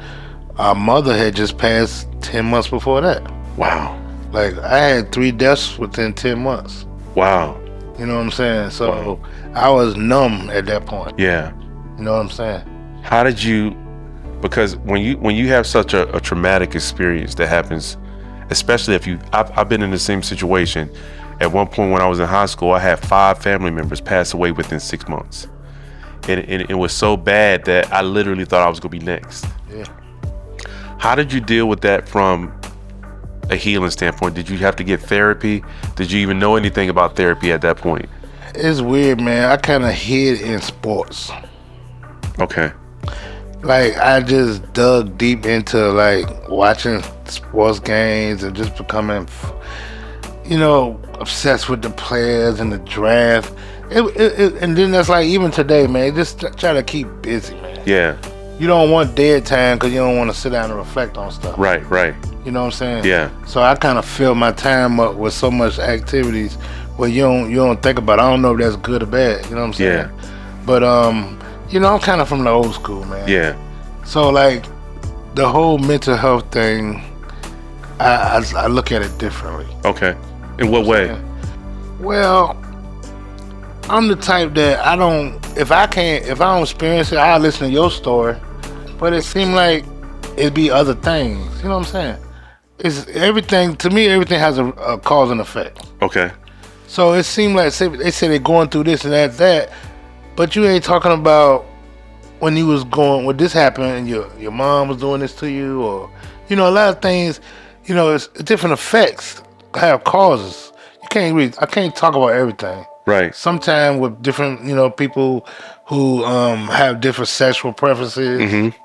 Our mother had just passed 10 months before that. Wow. Like, I had 3 deaths within 10 months. Wow. You know what I'm saying? So I was numb at that point. Yeah. You know what I'm saying? How did you, because when you have such a traumatic experience that happens, especially if I've been in the same situation. At one point when I was in high school, I had 5 family members pass away within 6 months. And it was so bad that I literally thought I was going to be next. Yeah. How did you deal with that from a healing standpoint? Did you have to get therapy? Did you even know anything about therapy at that point? It's weird, man. I kind of hid in sports. Okay. Like, I just dug deep into like watching sports games and just becoming obsessed with the players and the draft. And then that's like even today, man. Just try to keep busy, man. Yeah. You don't want dead time because you don't want to sit down and reflect on stuff. Right. You know what I'm saying? Yeah. So I kind of fill my time up with so much activities where you don't think about it. I don't know if that's good or bad. You know what I'm saying? Yeah. But I'm kind of from the old school, man. Yeah. So like the whole mental health thing, I look at it differently. Okay. In what way? Well, I'm the type that if I don't experience it, I'll listen to your story. But it seemed like it'd be other things. You know what I'm saying? It's everything, to me, everything has a cause and effect. Okay. So it seemed like they say they're going through this and that, but you ain't talking about when when this happened and your mom was doing this to you, or, a lot of things, it's different effects have causes. I can't talk about everything. Right. Sometimes with different, people who have different sexual preferences. Mm-hmm.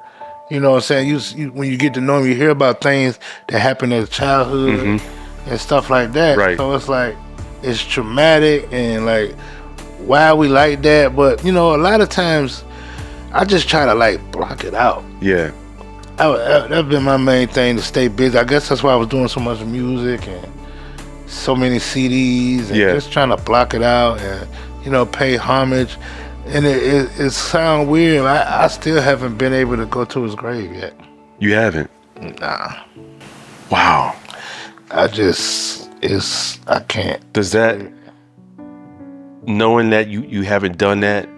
You know what I'm saying? When you get to know them, you hear about things that happened in childhood and stuff like that. Right. So it's like, it's traumatic and like, why we like that? But, a lot of times I just try to like block it out. Yeah. That's been my main thing, to stay busy. I guess that's why I was doing so much music and so many CDs and just trying to block it out and, pay homage. And it sounds weird. I still haven't been able to go to his grave yet. You haven't? Nah. Wow. I can't. Does that, knowing that you haven't done that,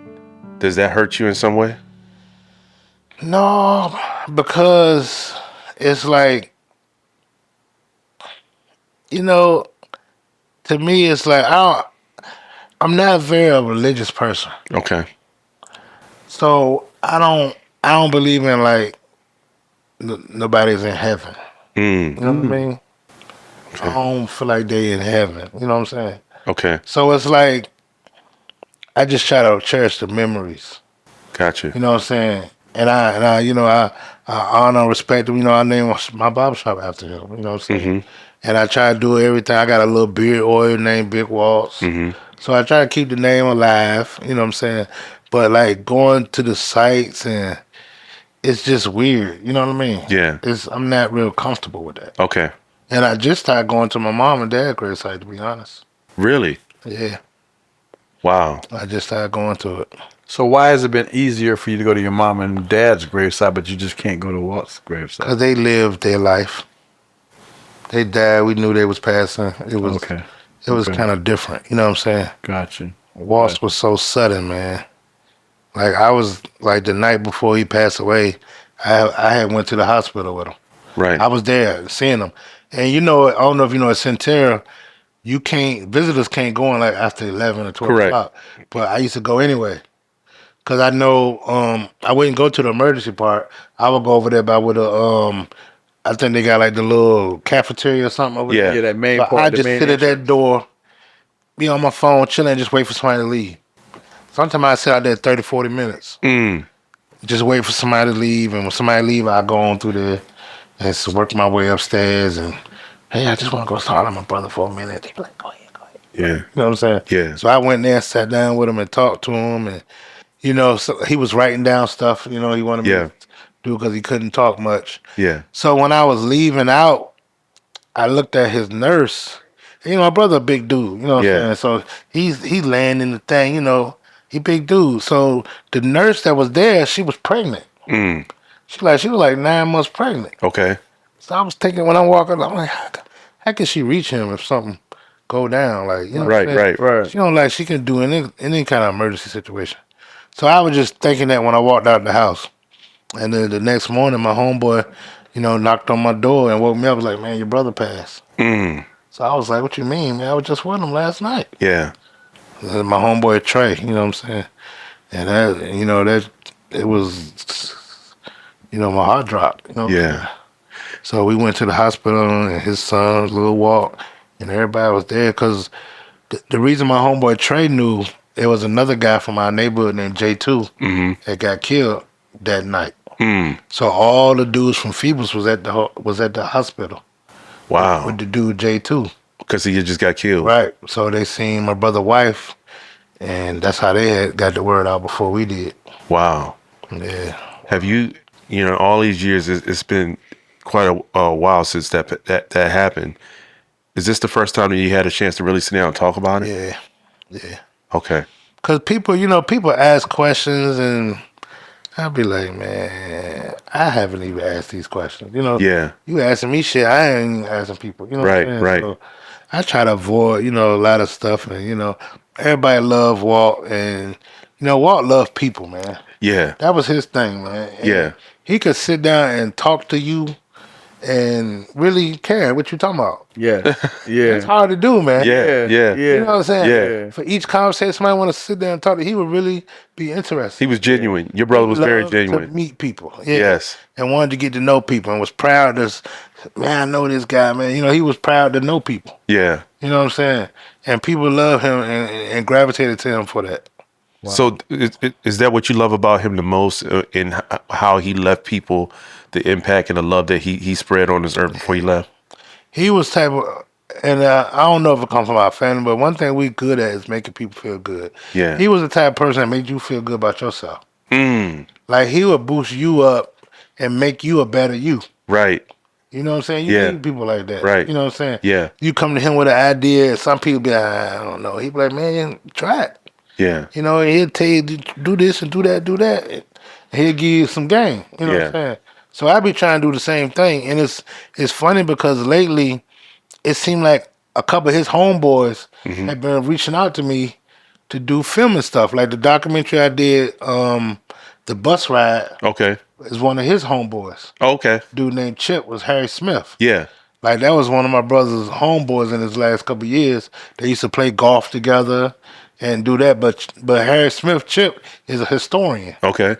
does that hurt you in some way? No, because it's like, to me, it's like, I'm not very a religious person. Okay. So I don't believe in like nobody's in heaven. You know what I mean? Okay. I don't feel like they in heaven. You know what I'm saying? Okay. So it's like I just try to cherish the memories. Gotcha. You know what I'm saying? And I honor and respect him. I named my barbershop after him. You know what I'm saying? Mm-hmm. And I try to do everything. I got a little beard oil named Big Waltz. Mm-hmm. So I try to keep the name alive. You know what I'm saying? But like going to the sites and it's just weird. You know what I mean? Yeah. I'm not real comfortable with that. Okay. And I just started going to my mom and dad's grave site, to be honest. Really? Yeah. Wow. I just started going to it. So why has it been easier for you to go to your mom and dad's gravesite, but you just can't go to Walt's gravesite? Because they lived their life. They died. We knew they was passing. It was okay. It was kind of different. You know what I'm saying? Gotcha. Walt's was so sudden, man. Like I was like the night before he passed away, I had went to the hospital with him. Right. I was there seeing him, and I don't know if you know at Centera, visitors can't go in like after 11 or 12 o'clock. But I used to go anyway. Cause I know I wouldn't go to the emergency part. I would go over there I think they got like the little cafeteria or something over there. Yeah, that main so part. I just sit at that door, be on my phone, chilling, just wait for somebody to leave. Sometimes I sit out there 30, 40 minutes. Just wait for somebody to leave, and when somebody leave, I go on through there and work my way upstairs. And hey, I just want to go talk to my brother for a minute. They be like, go ahead. Yeah. You know what I'm saying? Yeah. So I went there, sat down with him, and talked to him, and so he was writing down stuff. He wanted me to do because he couldn't talk much. Yeah. So when I was leaving out, I looked at his nurse. My brother a big dude. You know what I'm saying? So he's laying in the thing. He big dude. So the nurse that was there, she was pregnant. She was like 9 months pregnant. Okay. So I was thinking when I'm walking, I'm like, how can she reach him if something go down? Like, right. She don't she can do any kind of emergency situation. So I was just thinking that when I walked out the house. And then the next morning, my homeboy, knocked on my door and woke me up. I was like, man, your brother passed. So I was like, what you mean, man? I was just with him last night. Yeah. And my homeboy Trey, you know what I'm saying? And that it was, my heart dropped. Yeah. So we went to the hospital and his son, a little walk, and everybody was there because the reason my homeboy Trey knew, there was another guy from our neighborhood named J2 that got killed that night. So all the dudes from Phoebus was at the hospital. Wow. With the dude J2. Because he had just got killed. Right. So they seen my brother's wife, and that's how they had got the word out before we did. Wow. Yeah. Have you, all these years, it's been quite a while since that happened. Is this the first time that you had a chance to really sit down and talk about it? Yeah. Yeah. Okay. Because people, people ask questions, and I'll be like, man, I haven't even asked these questions. Yeah. You asking me shit, I ain't even asking people. You know Right, what I'm saying? right. So I try to avoid, a lot of stuff. And, everybody love Walt. And, Walt loved people, man. Yeah. That was his thing, man. And Yeah. he could sit down and talk to you and really care what you talking about. Yeah. Yeah. It's hard to do, man. Yeah. Yeah. You know what I'm saying? Yeah. For each conversation, somebody want to sit there and talk to, he would really be interested. He was genuine. Your brother was very genuine. To meet people. Yeah. Yes. And wanted to get to know people and was proud to, man, I know this guy, man. He was proud to know people. Yeah. You know what I'm saying? And people love him and gravitated to him for that. Wow. So is that what you love about him the most, in how he left people, the impact and the love that he spread on this earth before he left? He was type of, and I don't know if it comes from our family, but one thing we good at is making people feel good. Yeah. He was the type of person that made you feel good about yourself. Like he would boost you up and make you a better you. Right. You know what I'm saying? You need people like that. Right. You know what I'm saying? Yeah. You come to him with an idea, some people be like, I don't know. He be like, man, try it. Yeah. He'll tell you to do this and do that, and he'll give you some game. You know what I'm saying? So I be trying to do the same thing. And it's funny because lately it seemed like a couple of his homeboys have been reaching out to me to do filming stuff. Like the documentary I did, The Bus Ride. Okay. Is one of his homeboys. Okay. Dude named Chip was Harry Smith. Yeah. Like that was one of my brother's homeboys in his last couple of years. They used to play golf together and do that. But Harry Smith, Chip, is a historian. Okay.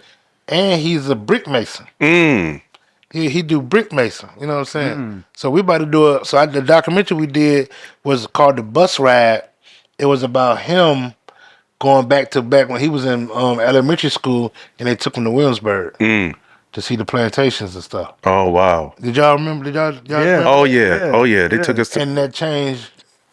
And he's a brick mason. He do brick mason. You know what I'm saying? So we about to do the documentary we did was called The Bus Ride. It was about him going back when he was in elementary school and they took him to Williamsburg to see the plantations and stuff. Oh, wow. Did y'all remember? Y'all yeah. remember? Oh, yeah. Oh, yeah. They took us to... And that changed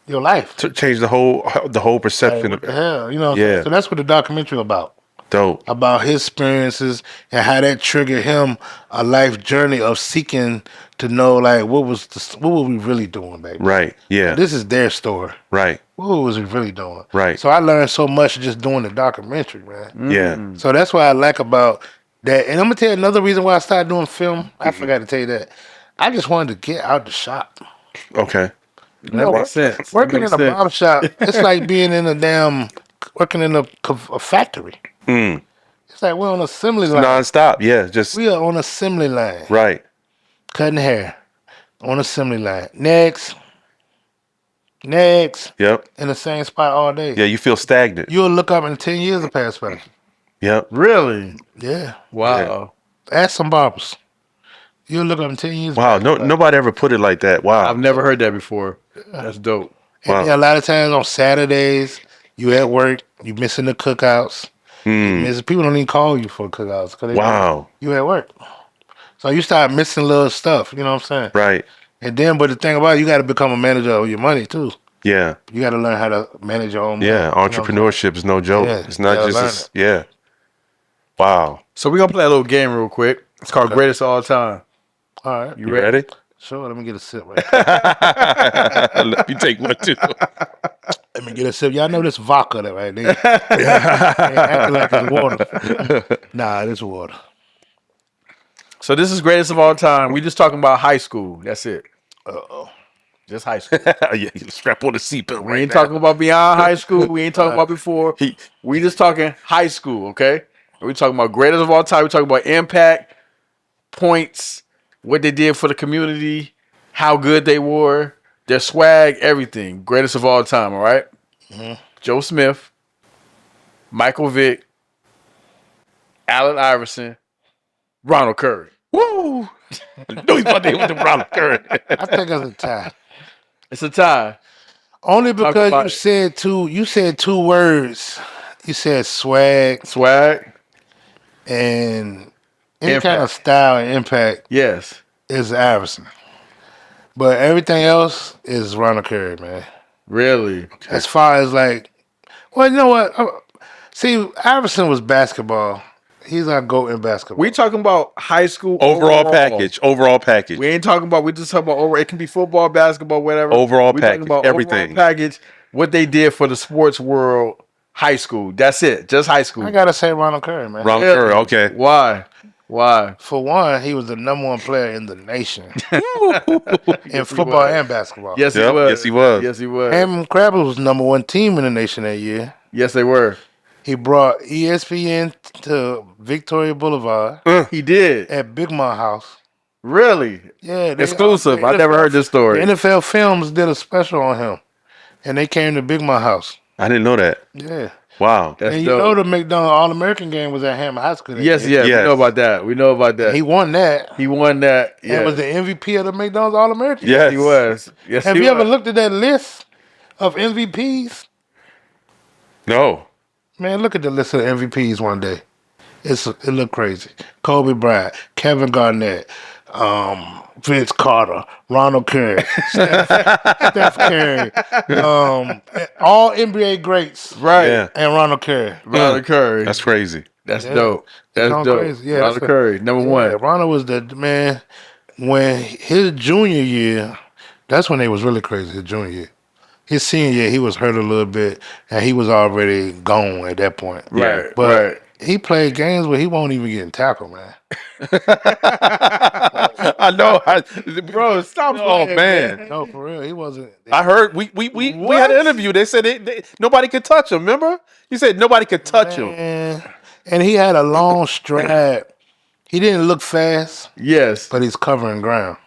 your life. Changed the whole perception of it. The hell, you know? Yeah. So that's what the documentary about. Dope. About his experiences and how that triggered him a life journey of seeking to know, like, what were we really doing, baby? Right. Yeah. This is their story. Right. What was we really doing? Right. So I learned so much just doing the documentary, man. Yeah. So that's what I like about that. And I'm gonna tell you another reason why I started doing film. I forgot to tell you that. I just wanted to get out the shop. Okay. That makes sense. Working in a barber shop, it's like being in working in a factory. It's like we're on assembly line. Non-stop, yeah. We are on assembly line. Right. Cutting hair. On assembly line. Next. Yep. In the same spot all day. Yeah, you feel stagnant. You'll look up and 10 years have passed by. Yep. Really? Yeah. Wow. Yeah. Ask some barbers. You'll look up in 10 years. Wow. Nobody ever put it like that. Wow. I've never heard that before. That's dope. Wow. And a lot of times on Saturdays, you at work, you missing the cookouts. People don't even call you for cookouts. Wow. You at work. So you start missing little stuff. You know what I'm saying? Right. And then, but the thing about it, you got to become a manager of your money too. Yeah. You got to learn how to manage your own money. Yeah. Entrepreneurship is no joke. Yeah, it's not just, yeah. Wow. So we're going to play a little game real quick. It's called Greatest of All Time. All right. You ready? Sure. Let me get a sip right there. Let me take one too. Let me get a sip. Y'all know this vodka that right there. Acting like it's water. Nah, it's water. So this is Greatest of All Time. We just talking about high school. That's it. Uh-oh. Just high school. Yeah, you strap on the seatbelt. We ain't talking about beyond high school. We ain't talking about before. We just talking high school, okay? We talking about greatest of all time. We talking about impact, points, what they did for the community, how good they were, their swag, everything. Greatest of all time, all right? Joe Smith, Michael Vick, Allen Iverson, Ronald Curry. Woo! No, he's about to hit with the Ronald Curry. I think it's a tie. It's a tie. Only because you said two words. You said swag. Swag. And any kind of style and impact. Yes. Is Iverson. But everything else is Ronald Curry, man. Really? Okay. As far as like, well, you know what? See, Iverson was basketball. He's our GOAT in basketball. We talking about high school overall package. Overall package. We ain't talking about. We just talking about over. It can be football, basketball, whatever. Overall we package. About everything. Overall package. What they did for the sports world. High school. That's it. Just high school. I gotta say Ronald Curry, man. Ronald Curry. Okay. Why? For one, he was the #1 player in the nation in football and basketball. Yes, he was. Yes, he was. Yes, he was. Hampton Crabble was #1 team in the nation that year. Yes, they were. He brought ESPN to Victoria Boulevard. He did At Big Mom House. Really? Yeah. Exclusive. I never heard this story. The NFL Films did a special on him, and they came to Big Mom House. I didn't know that. Yeah. Wow. That's and you know the McDonald's All-American game was at Hampton High School. Yes. We know about that. We know about that. He won that. Yeah. And was the MVP of the McDonald's All-American. Yes, he was. Yes, Have you ever looked at that list of MVPs? No. Man, look at the list of MVPs one day. It looked crazy. Kobe Bryant, Kevin Garnett, Vince Carter, Ronald Curry, Steph Curry, all NBA greats, right? Yeah. And Ronald Curry. Ronald Curry. That's crazy. That's dope. That's dope. Crazy. Yeah, Ronald Curry, #1. Ronald was the man when his junior year. That's when they was really crazy. His junior year. His senior year, he was hurt a little bit, and he was already gone at that point. Right, but he played games where he won't even get tackled, man. I know, bro. Stop. Oh man. No, for real, he wasn't. I heard we had an interview. They said nobody could touch him. Remember? You said nobody could touch him. And he had a long stride. He didn't look fast. Yes, but he's covering ground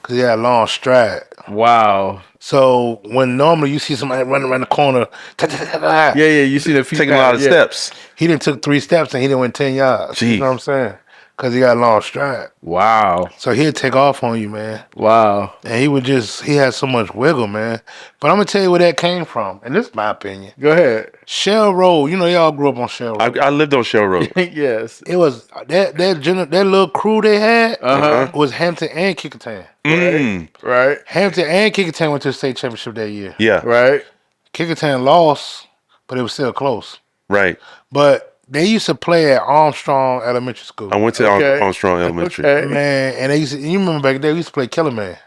because he had a long stride. Wow. So when normally you see somebody running around the corner, you see the feet taking a lot of steps. He didn't took 3 steps and he didn't went 10 yards. Jeez. You know what I'm saying? Because he got a long stride. Wow. So he'd take off on you, man. Wow. And he had so much wiggle, man. But I'm going to tell you where that came from. And this is my opinion. Go ahead. Shell Road. You know, y'all grew up on Shell Road. I lived on Shell Road. Yes. It was that little crew they had was Hampton and Kickertown. Right. Hampton and Kickertown went to the state championship that year. Yeah. Right. Kickertown lost, but it was still close. Right. But they used to play at Armstrong Elementary School. I went to Armstrong Elementary. Okay. Man, and you remember back then, we used to play Killer Man.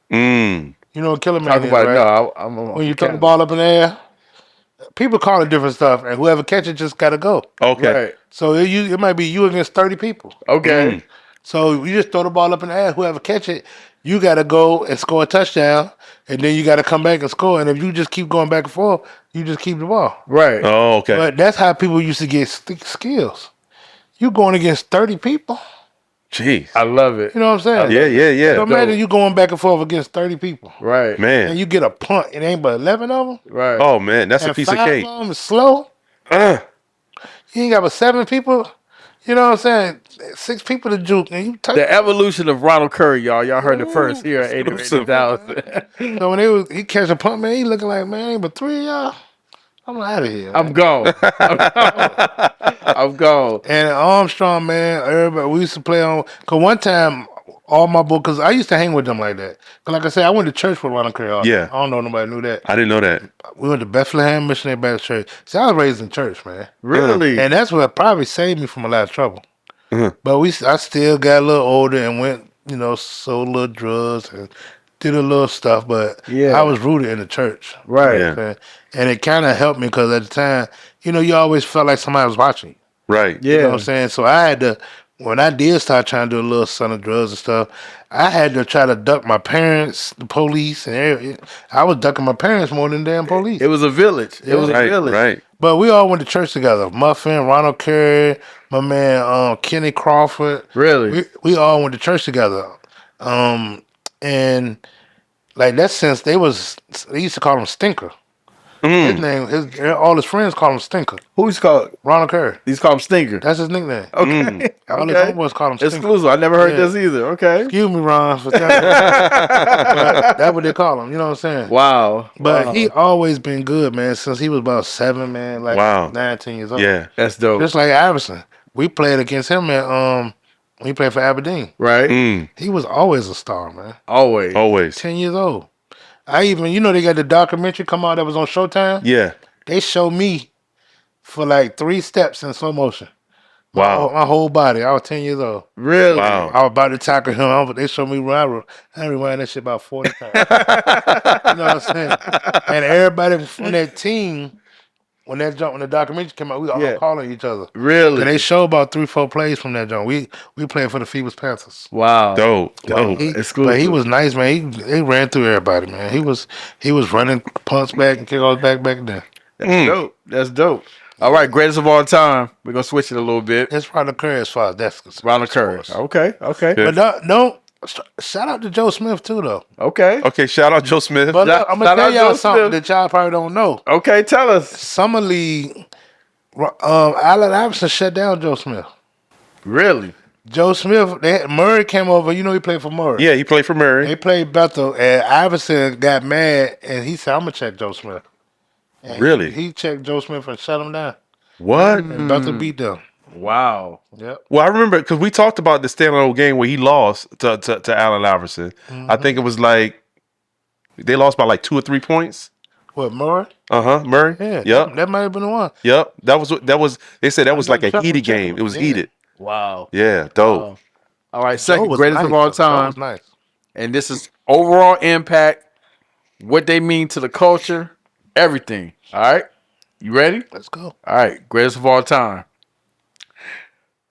You know what Killer Man is, about right? No, I'm when you throw the ball up in the air, people call it different stuff, and whoever catches just got to go. Okay. Right. So it might be you against 30 people. Okay. So you just throw the ball up in the air, whoever catch it, you got to go and score a touchdown, and then you got to come back and score. And if you just keep going back and forth, you just keep the ball. Right. Oh, okay. But that's how people used to get skills. You going against 30 people. Jeez. I love it. You know what I'm saying? Yeah. So imagine you going back and forth against 30 people. Right. Man. And you get a punt. It ain't but 11 of them. Right. Oh, man. That's a piece of cake. 5 of them is slow. You ain't got but 7 people. You know what I'm saying? 6 people to juke. And you the evolution of Ronald Curry, y'all. Y'all heard it first here at 80,000. So when he catch a punt, man, he looking like, man, ain't but 3 of y'all. I'm out of here. I'm gone. I'm gone. And Armstrong, man, everybody, we used to play on. Because one time, all my boys, because I used to hang with them like that. Because like I said, I went to church with Ronald Curry. Yeah. I don't know if nobody knew that. I didn't know that. We went to Bethlehem Missionary Baptist Church. See, I was raised in church, man. Really? And that's what probably saved me from a lot of trouble. But I still got a little older and went, sold a little drugs and did a little stuff. But I was rooted in the church. Right. Yeah. And it kind of helped me because at the time, you always felt like somebody was watching you. Right. Yeah. You know what I'm saying? So I had to, when I did start trying to do a little son of drugs and stuff, I had to try to duck my parents, the police, and everything. I was ducking my parents more than damn police. It was a village. It was a village. Right. But we all went to church together. Muffin, Ronald Curry, my man Kenny Crawford. Really? We all went to church together. And like that sense, they used to call him Stinker. His name, all his friends call him Stinker. Who's called? Ronald Curry. He's called him Stinker. That's his nickname. Okay. All his homeboys call him Stinker. Exclusive. I never heard this either. Okay. Excuse me, Ron, for telling me. But that's what they call him. You know what I'm saying? Wow. But he always been good, man, since he was about 7, man, like 19 years old. Yeah. That's dope. Just like Iverson. We played against him at when he played for Aberdeen. Right. He was always a star, man. Always. 10 years old. I even, they got the documentary come out that was on Showtime. Yeah. They showed me for like 3 steps in slow motion. Wow. My whole body. I was 10 years old. Really? Wow. I was about to tackle him. They showed me run. I rewind that shit about 40 times. You know what I'm saying? And everybody from that team, when the documentary came out, we all calling each other. Really? Cause they show about 3-4 plays from that joint. We played for the Phoebus Panthers. Wow. Dope. But he was nice, man. He ran through everybody, man. He was running punts back and kickoffs back then. That's dope. That's dope. All right, greatest of all time. We're gonna switch it a little bit. It's Ronald Curry as far as that's concerned. Ronald Curry. Okay. But don't shout out to Joe Smith too, though. Okay. Shout out Joe Smith. But look, I'm gonna tell y'all something that y'all probably don't know. Okay, tell us. Summer League, Allen Iverson shut down Joe Smith. Really? Joe Smith, Murray came over. He played for Murray. Yeah, he played for Murray. They played Bethel, and Iverson got mad, and he said, "I'm gonna check Joe Smith." And really? He checked Joe Smith and shut him down. What? And Bethel beat them. Wow. Yep. Well, I remember because we talked about the standalone game where he lost to Allen Iverson. I think it was like they lost by like 2 or 3 points. What, Murray? Murray. Yeah. Yep. That might have been the one. Yep. That was. They said that was like a heated game. It was heated. Wow. Yeah. Dope. Wow. All right. Second greatest of all time. Was nice. And this is overall impact, what they mean to the culture, everything. All right. You ready? Let's go. All right. Greatest of all time.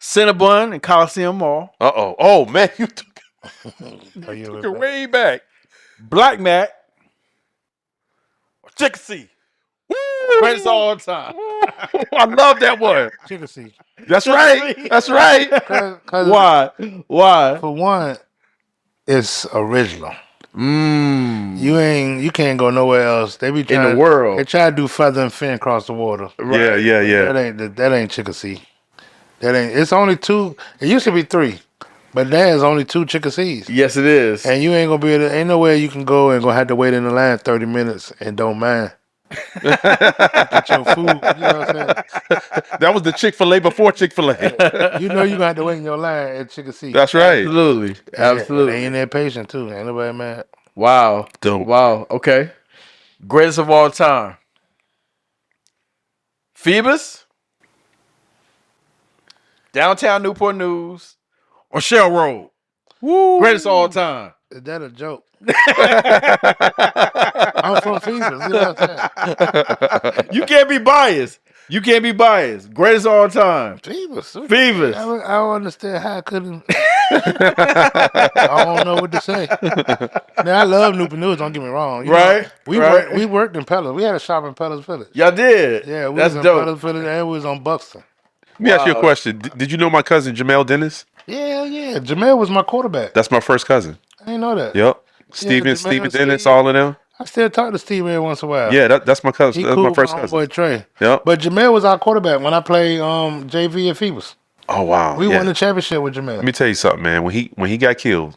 Cinnabon and Coliseum Mall. Oh man, you took it way back. Black Mac. Chickasee. Greatest of all time. I love that one. Chickasee. That's right. That's right. Why? For one, it's original. Mm. You can't go nowhere else. They be trying in the world. They try to do Feather and Fin across the water. Right. Yeah. That ain't Chickasee. That ain't. It's only 2. It used to be 3, but there's only 2 Chickasees. Yes, it is. And you ain't gonna be able to. Ain't nowhere you can go and gonna have to wait in the line 30 minutes and don't mind. Get your food. You know what I'm saying? That was the Chick-fil-A before Chick-fil-A. You gonna have to wait in your line at Chickasee. That's right. Absolutely. They ain't that patient too. Ain't nobody mad. Wow. Dope. Wow. Okay. Greatest of all time. Phoebus, Downtown Newport News, or Shell Road. Woo. Greatest of all time. Is that a joke? I'm from Phoebus. You know what I'm saying? You can't be biased. Greatest of all time. Phoebus. Phoebus. I don't understand how I couldn't. I don't know what to say. Now I love Newport News. Don't get me wrong. You know, we worked in Pellis. We had a shop in Pellis Village. Y'all did. Yeah, we That's was in dope. Pellis Village and we was on Buxton. Let me ask you a question. Did you know my cousin Jamel Dennis? Yeah. Jamel was my quarterback. That's my first cousin. I didn't know that. Yep. Jamel, Steven Dennis, Steve. all of them. I still talk to Steve every once in a while. Yeah, that's my cousin. That's my first cousin. Boy Trey. Yep. But Jamel was our quarterback when I played JV at Phoebus. Oh wow. We won the championship with Jamel. Let me tell you something, man. When he got killed,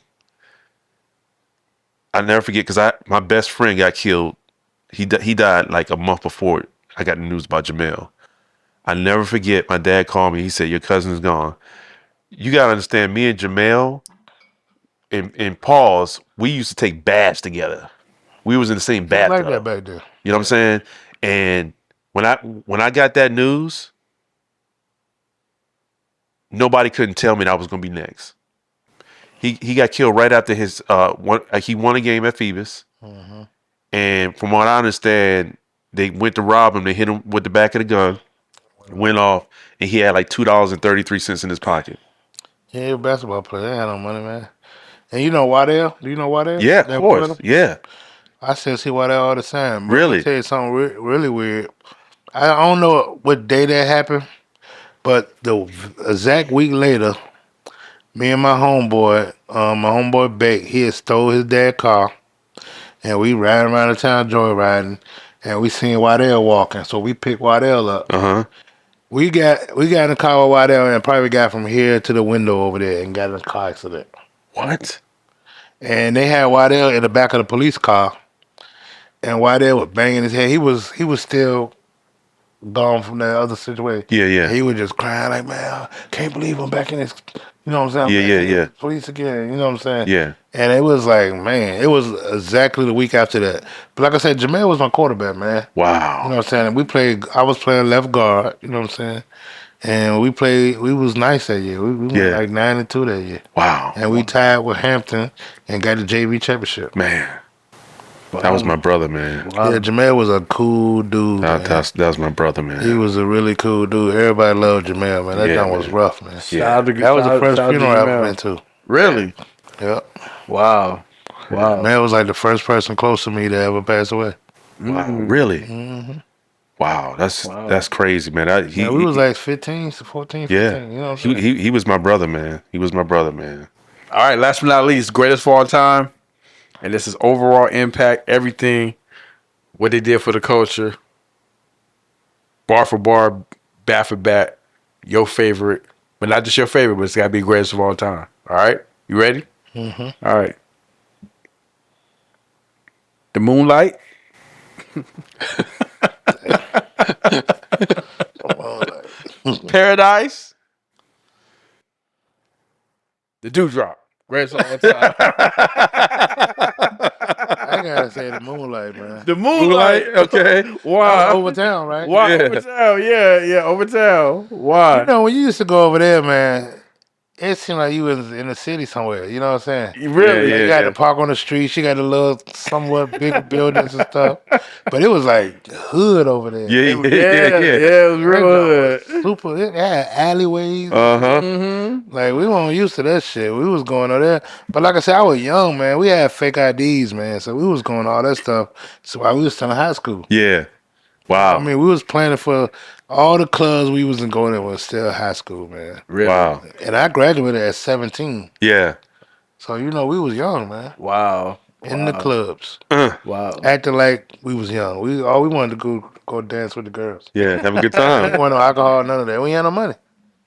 I never forget because my best friend got killed. He died like a month before I got the news about Jamel. I never forget. My dad called me. He said, "Your cousin is gone." You gotta understand. Me and Jamel, in Paul's, we used to take baths together. We was in the same bathtub. Like that back there. You know what I'm saying? And when I got that news, nobody couldn't tell me that I was gonna be next. He got killed right after his he won a game at Phoebus. Mm-hmm. And from what I understand, they went to rob him. They hit him with the back of the gun, went off, and he had like $2.33 in his pocket. Yeah, he was a basketball player. They had no money, man. And you know Waddell? Do you know Waddell? Yeah, of course. Yeah. I still see Waddell all the time. But Really? I'll tell you something really weird. I don't know what day that happened, but the exact week later, me and my homeboy Beck, he had stole his dad's car, and we riding around the town joyriding, and we seen Waddell walking, so we picked Waddell up. Uh-huh. We got in the car with Waddell and probably got from here to the window over there and got in a car accident. What? And they had Waddell in the back of the police car, and Waddell was banging his head. He was still gone from that other situation. Yeah. And he was just crying like, man, I can't believe I'm back in this. You know what I'm saying? Yeah. Police again. You know what I'm saying? Yeah. And it was like, man, it was exactly the week after that. But like I said, Jamel was my quarterback, man. Wow. You know what I'm saying? And I was playing left guard. You know what I'm saying? And we was nice that year. We went like 9-2 that year. Wow. And we tied with Hampton and got the JV championship. Man. That was my brother, man. Wow. Yeah, Jamel was a cool dude. That was my brother, man. He was a really cool dude. Everybody loved Jamel, man. That guy was rough, man. Yeah. That was the first funeral I ever been to. Really? Yep. Wow. Jamel was like the first person close to me to ever pass away. Wow. Really? Mm-hmm. Wow. That's crazy, man. We was like 15, 14, 15. Yeah. You know what I'm saying? He was my brother, man. He was my brother, man. All right. Last but not least, greatest of all time. And this is overall impact, everything, what they did for the culture, bar for bar, bat for bat, your favorite, but not just your favorite, but it's got to be greatest of all time. All right? You ready? Mm-hmm. All right. The Moonlight. Paradise. The Dewdrop. Greatest of all time. I gotta say the Moonlight, man. The Moonlight. Okay. Why? Overtown, right? Why? Yeah. Overtown. Yeah. Overtown. Why? You know, when you used to go over there, man, it seemed like you was in the city somewhere. You know what I'm saying? Really? You got to park on the street. She got a little, somewhat big buildings and stuff. But it was like hood over there. Yeah. It was real hood. Super. It had alleyways. Mm-hmm. Like, we weren't used to that shit. We was going over there. But like I said, I was young, man. We had fake IDs, man. So we was going all that stuff. So while we was still in high school. Yeah. Wow. I mean, we was planning for all the clubs we was going in was still high school, man. Really? Wow. And I graduated at 17. Yeah. So, you know, we was young, man. Wow. In the clubs. Wow. Acting like we was young. All we wanted to go dance with the girls. Yeah, have a good We time. didn't want no alcohol, none of that. We had no money.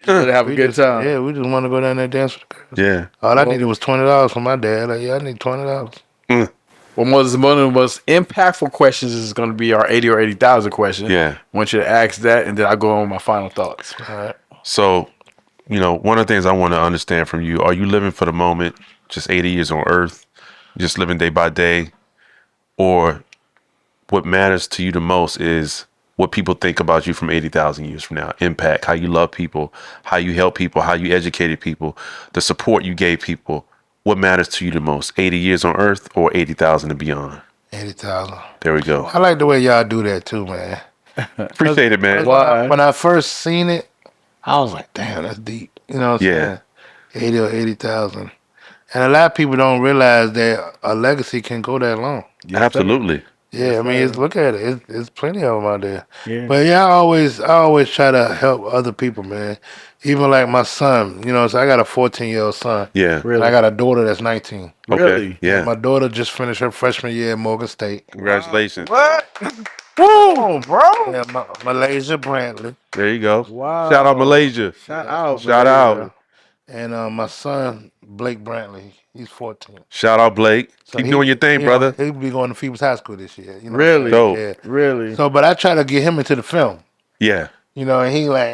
To have a good time. Yeah, we just want to go down there and dance with the girls. Yeah. All I needed was $20 from my dad. Like, yeah, I need $20. Well, one of the most impactful questions is going to be our 80 or 80,000 question. Yeah. I want you to ask that, and then I'll go on with my final thoughts. All right. So, you know, one of the things I want to understand from you, are you living for the moment, just 80 years on earth, just living day by day? Or what matters to you the most is what people think about you from 80,000 years from now? Impact, how you love people, how you help people, how you educated people, the support you gave people. What matters to you the most, 80 years on earth or 80,000 and beyond? 80,000. There we go. I like the way y'all do that too, man. Appreciate it, man. Why? When I first seen it, I was like, damn, that's deep. You know what I'm saying? 80 or 80,000. And a lot of people don't realize that a legacy can go that long. Absolutely. Yeah, I mean, look at it. It's plenty of them out there. Yeah. But yeah, I always try to help other people, man. Even like my son, you know, so I got a 14-year-old son. Yeah. And I got a daughter that's 19. Okay. Really? Yeah. My daughter just finished her freshman year at Morgan State. Congratulations. What? Woo, bro. Yeah, Malaysia Brantley. There you go. Wow. Shout out Malaysia. Shout out. Shout out. And my son, Blake Brantley, he's 14. Shout out Blake. So Keep doing your thing, brother. He'll be going to Phoebus High School this year. You know Really? Dope. Yeah. Really? So, but I try to get him into the film. Yeah. You know, and he like,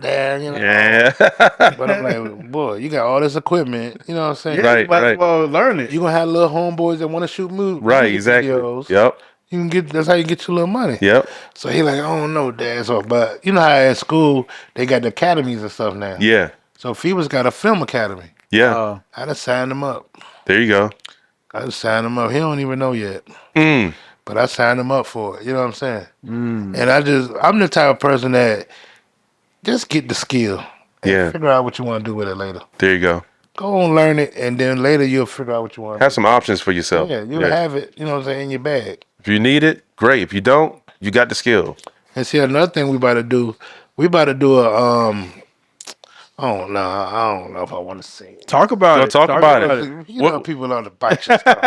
Dad, you know. Yeah. But I'm like, boy, you got all this equipment. You know what I'm saying? Yeah, Right, you might right. as well learn it. You're going to have little homeboys that want to shoot movies. Right, exactly. Videos. Yep. You can get, that's how you get your little money. Yep. So he like, I don't know, Dad. So, but you know how at school, they got the academies and stuff now. Yeah. So Phoebus got a film academy. Yeah. I just signed him up. There you go. I just signed him up. He don't even know yet. Mm. But I signed him up for it. You know what I'm saying? And I'm the type of person that just get the skill. And figure out what you want to do with it later. There you go. Go and learn it, and then later you'll figure out what you want to Have do. some options for yourself. Yeah, you'll have it, you know what I'm saying, in your bag. If you need it, great. If you don't, you got the skill. And see, another thing we about to do a, I don't know if I want to say it. Talk about it. Talk about it. You know, people on the bike and stuff.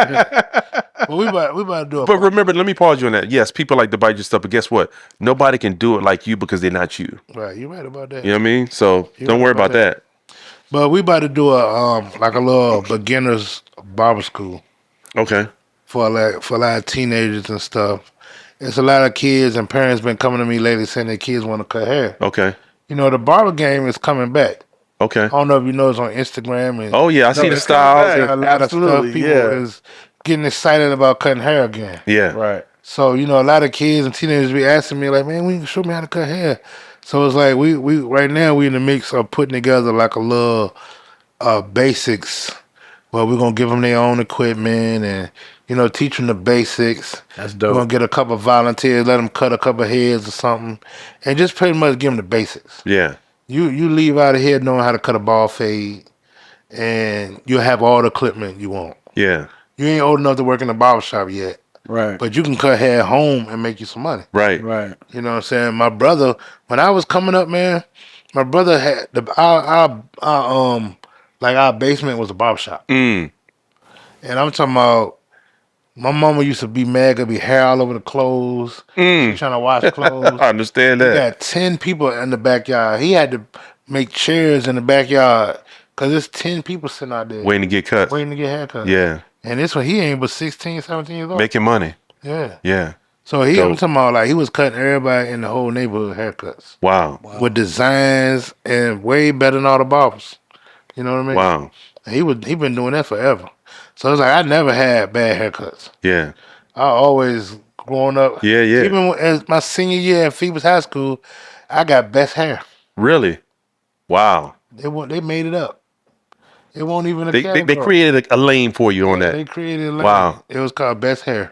But we about to do a. But remember, let me pause you on that. Yes, people like to bite your stuff, but guess what? Nobody can do it like you because they're not you. Right, you're right about that. You know what I mean? So don't worry about that. But we about to do a like a little beginners barber school Okay. for like teenagers and stuff. it's a lot of kids and parents been coming to me lately saying their kids want to cut hair. Okay. You know, the barber game is coming back. Okay. I don't know if you know it's on Instagram. And I see the styles. A lot of stuff. People is getting excited about cutting hair again. Yeah. Right. So, you know, a lot of kids and teenagers be asking me like, man, we show me how to cut hair. So it's like we right now we in the mix of putting together like a little basics. Well, we're gonna give them their own equipment and, you know, teach them the basics. That's dope. We're gonna get a couple of volunteers, let them cut a couple of heads or something, and just pretty much give them the basics. Yeah. You leave out of here knowing how to cut a ball fade, and you'll have all the equipment you want. Yeah. You ain't old enough to work in the barber shop yet. Right. But you can cut hair at home and make you some money. Right. Right. You know what I'm saying? My brother, when I was coming up, man, my brother had our basement was a barber shop. Mm. And I'm talking about, my mama used to be mad, could be hair all over the clothes. She trying to wash clothes. I understand that. He got 10 people in the backyard. He had to make chairs in the backyard because there's 10 people sitting out there Waiting to get cut. waiting to get haircuts. Yeah. And this one, he ain't but 16, 17 years old. Making money. Yeah. Yeah. So I'm talking about like he was cutting everybody in the whole neighborhood haircuts. Wow. With designs and way better than all the barbers. You know what I mean? Wow. And he been doing that forever. So it's like I never had bad haircuts. Yeah. I always growing up. Yeah, yeah. Even as my senior year at Phoebus High School, I got best hair. Really? Wow. They made it up. It won't even a They category. created a lane for you on that. They created a lane. Wow. It was called best hair.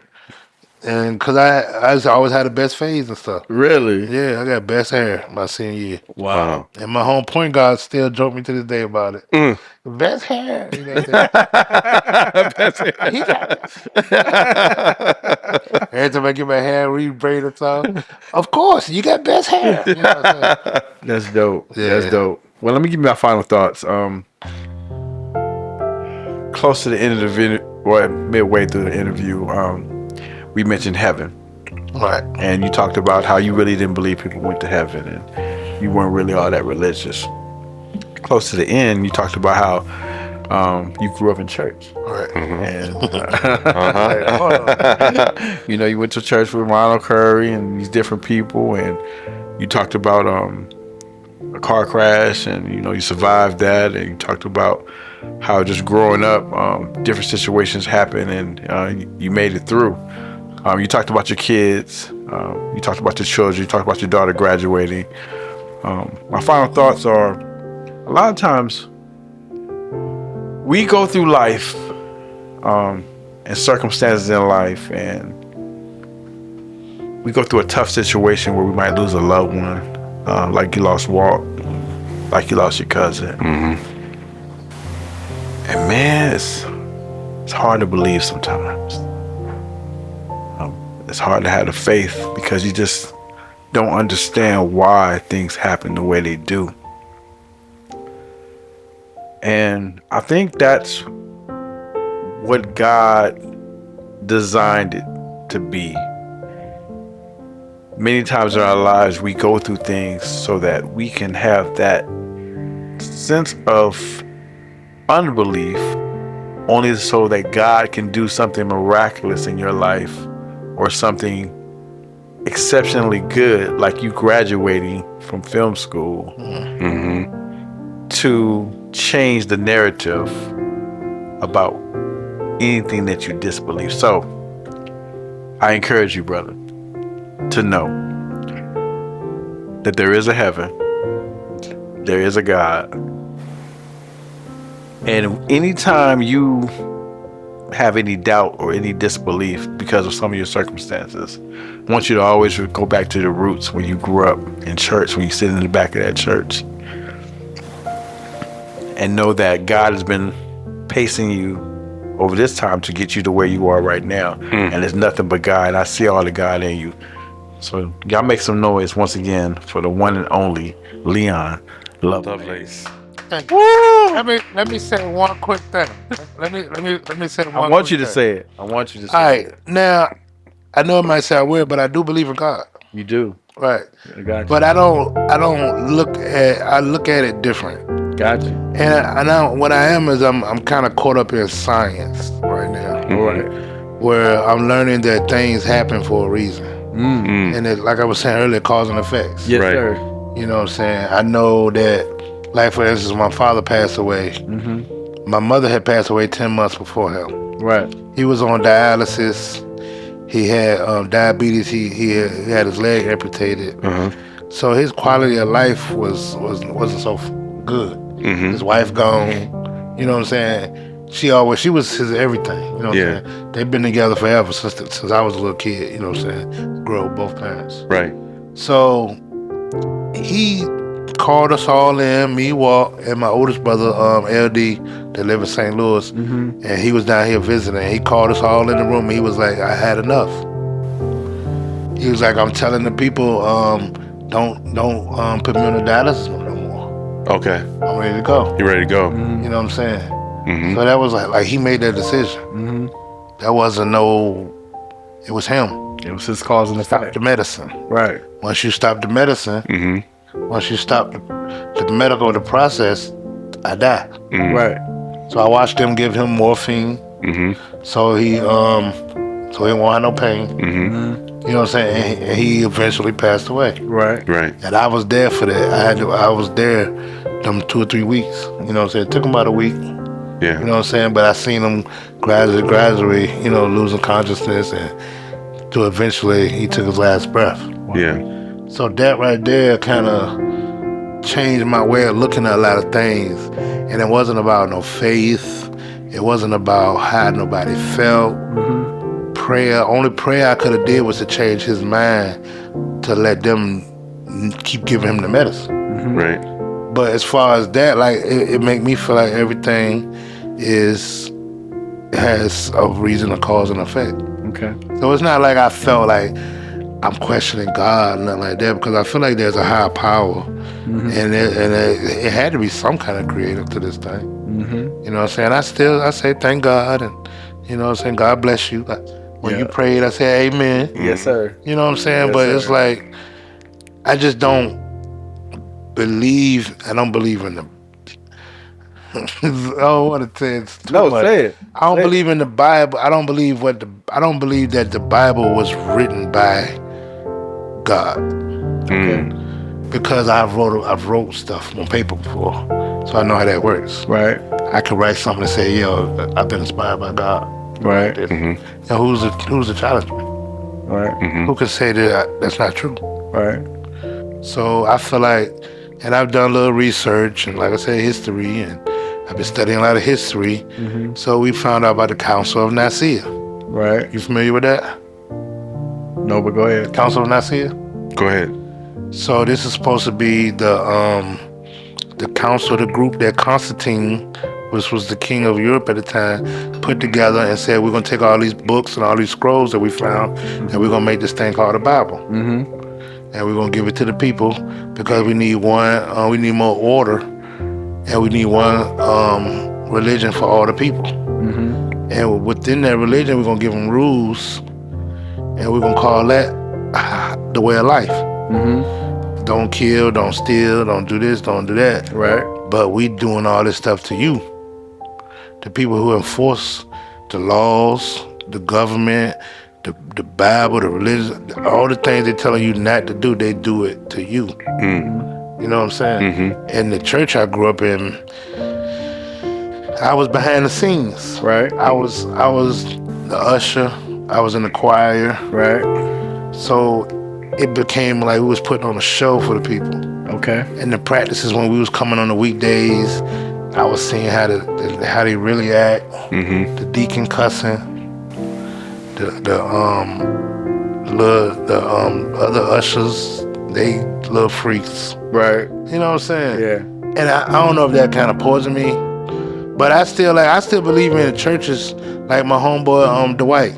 And because I always had the best fades and stuff. Really? Yeah, I got best hair my senior year. Wow. And my home point guard still joke me to this day about it. Best hair. You know what I'm saying? He got every time I get my hair rebraid or something, of course, you got best hair. You know what I'm saying? That's dope. Yeah. That's dope. Well, let me give you my final thoughts. Close to the end of the video, or midway through the interview, we mentioned heaven. Right. And you talked about how you really didn't believe people went to heaven and you weren't really all that religious. Close to the end, you talked about how you grew up in church. Right. And you know, you went to church with Ronald Curry and these different people, and you talked about a car crash, and you know, you survived that, and you talked about how just growing up, different situations happen, and you made it through. You talked about your kids, you talked about your children, you talked about your daughter graduating. My final thoughts are, a lot of times we go through life and circumstances in life, and we go through a tough situation where we might lose a loved one, like you lost Walt, like you lost your cousin. And man, it's hard to believe sometimes. It's hard to have the faith because you just don't understand why things happen the way they do. And I think that's what God designed it to be. Many times in our lives, we go through things so that we can have that sense of unbelief, only so that God can do something miraculous in your life, or something exceptionally good, like you graduating from film school, to change the narrative about anything that you disbelieve. So I encourage you, brother, to know that there is a heaven, there is a God, and anytime you have any doubt or any disbelief because of some of your circumstances, I want you to always go back to the roots when you grew up in church, when you sit in the back of that church, and know that God has been pacing you over this time to get you to where you are right now. And it's nothing but God. I see all the God in you. So y'all make some noise once again for the one and only Leon Lovelace. Let me say one quick thing. Let me say one. I want you to say it. I want you to say All right. it. Now, I know it might sound weird, but I do believe in God. You do. Right. I got you. But I look at it different. Got you. And what I am is I'm kind of caught up in science right now. All right. Where I'm learning that things happen for a reason. And it, like I was saying earlier, cause and effects. Yes, Right. sir. You know what I'm saying? I know that, like for instance, my father passed away. My mother had passed away 10 months before him. Right. He was on dialysis. He had diabetes. He had his leg amputated. So his quality of life wasn't so good. His wife gone. You know what I'm saying? She was his everything. You know what I'm saying? They've been together forever since I was a little kid. You know what I'm saying? Grew up with both parents. Right. So he called us all in, me, Walt, and my oldest brother, LD, that live in St. Louis, and he was down here visiting. He called us all in the room, and he was like, I had enough. He was like, I'm telling the people, don't put me on the dialysis no more. Okay. I'm ready to go. You ready to go? You know what I'm saying? So that was like he made that decision. That wasn't it was him. It was his cause and effect. Stop the medicine. Right. Once you stop the medicine, once you stop the medical, the process, I die. Right. So I watched them give him morphine. So he won't have no pain. You know what I'm saying? And he eventually passed away. Right. Right. And I was there for that. I was there them 2 or 3 weeks. You know what I'm saying? It took him about a week. Yeah. You know what I'm saying? But I seen him gradually, you know, losing consciousness and to eventually he took his last breath. Yeah. So that right there kind of changed my way of looking at a lot of things. And it wasn't about no faith. It wasn't about how nobody felt. Prayer, only prayer I could have did was to change his mind to let them keep giving him the medicine. Right. But as far as that, like it make me feel like everything has a reason, a cause and effect. Okay. So it's not like I felt like I'm questioning God or nothing like that, because I feel like there's a higher power, and it had to be some kind of creator to this thing. You know what I'm saying? I say thank God, and you know what I'm saying, God bless you. When you prayed, I said amen. Yes, sir. You know what I'm saying? Yes, but sir. it's like I just don't believe. I don't believe in the. I don't want to say it's too much. Say it. I don't believe in the Bible. I don't believe that the Bible was written by God. Because I've wrote stuff on paper before, so I know how that works. Right. I could write something and say, "Yo, I've been inspired by God." Right. And who's the challenge me? Right. Who can say that that's not true? Right. So I feel like, and I've done a little research and, like I said, history, and I've been studying a lot of history. So we found out about the Council of Nicaea. Right. You familiar with that? No, but go ahead. Council of Nicaea? Go ahead. So this is supposed to be the council, the group that Constantine, which was the king of Europe at the time, put together and said, we're going to take all these books and all these scrolls that we found, and we're going to make this thing called the Bible. And we're going to give it to the people because we need we need more order, and we need one religion for all the people. And within that religion, we're going to give them rules, and we're going to call that the way of life. Don't kill, don't steal, don't do this, don't do that. Right. But we doing all this stuff to you. The people who enforce the laws, the government, the Bible, the religion, all the things they're telling you not to do, they do it to you. You know what I'm saying? And the church I grew up in, I was behind the scenes. Right. I was the usher. I was in the choir. Right. So it became like we was putting on a show for the people. Okay. And the practices when we was coming on the weekdays, I was seeing how they really act. The deacon cussing, the other ushers, they little freaks. Right. You know what I'm saying? Yeah. And I don't know if that kind of poisoned me, but I still believe in the churches, like my homeboy Dwight.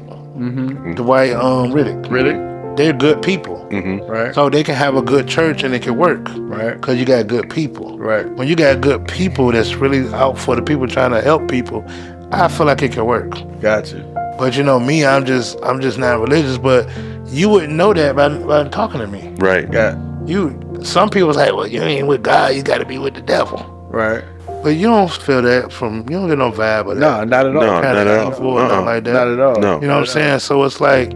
Dwight Riddick. Really? They're good people. Right. So they can have a good church and it can work. Right. Because you got good people. Right. When you got good people that's really out for the people, trying to help people, I feel like it can work. Gotcha. But you know me, I'm just not religious, but you wouldn't know that by talking to me. Right. Yeah. Some people say, well, you ain't with God, you gotta be with the devil. Right. But you don't feel that you don't get no vibe of that. No, not at all. No, not at all. Nothing like that. Not at all. No. You know what I'm saying? So it's like,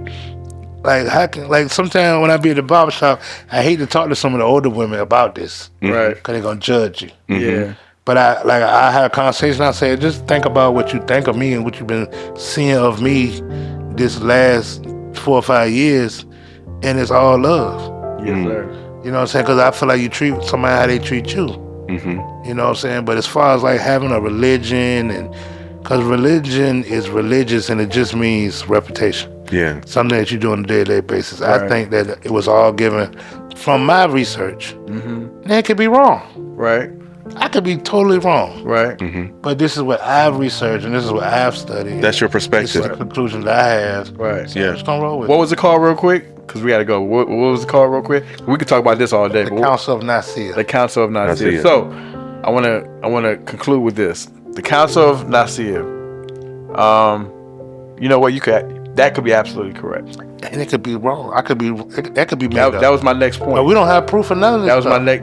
like how can like sometimes when I be at the barbershop, I hate to talk to some of the older women about this, right? Because they're gonna judge you. Yeah. But I had a conversation. I said, just think about what you think of me and what you've been seeing of me this last 4 or 5 years, and it's all love. Yes, sir. You know what I'm saying? Because I feel like you treat somebody how they treat you. You know what I'm saying? But as far as like having a religion, and because religion is religious and it just means reputation. Yeah. Something that you do on a day-to-day basis. Right. I think that it was all given from my research. And it could be wrong. Right. I could be totally wrong. Right. But this is what I've researched and this is what I've studied. That's your perspective. This is the conclusion that I have. Right. So I'm just gonna roll with What was it called real quick? Because we got to go. What was it called real quick? We could talk about this all day. The Council of Nicaea. The Council of Nicaea. So I wanna conclude with this. The Council of Nicaea. You know what? That could be absolutely correct. And it could be wrong. That could be made up. That was my next point. But we don't have proof of none of this.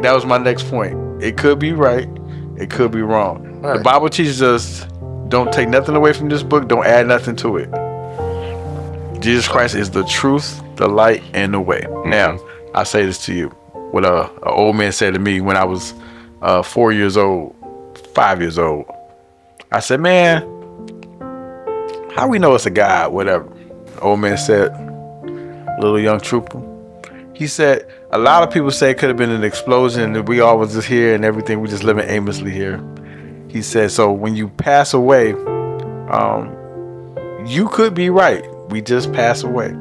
That was my next point. It could be right. It could be wrong. Right. The Bible teaches us, don't take nothing away from this book. Don't add nothing to it. Jesus Christ is the truth, the light, and the way. Now, I say this to you. What an old man said to me when I was 4 years old, 5 years old. I said, man, how we know it's a God, whatever. The old man said, little young trooper. He said, a lot of people say it could have been an explosion and we all was just here and everything. We just living aimlessly here. He said, so when you pass away, you could be right. We just pass away.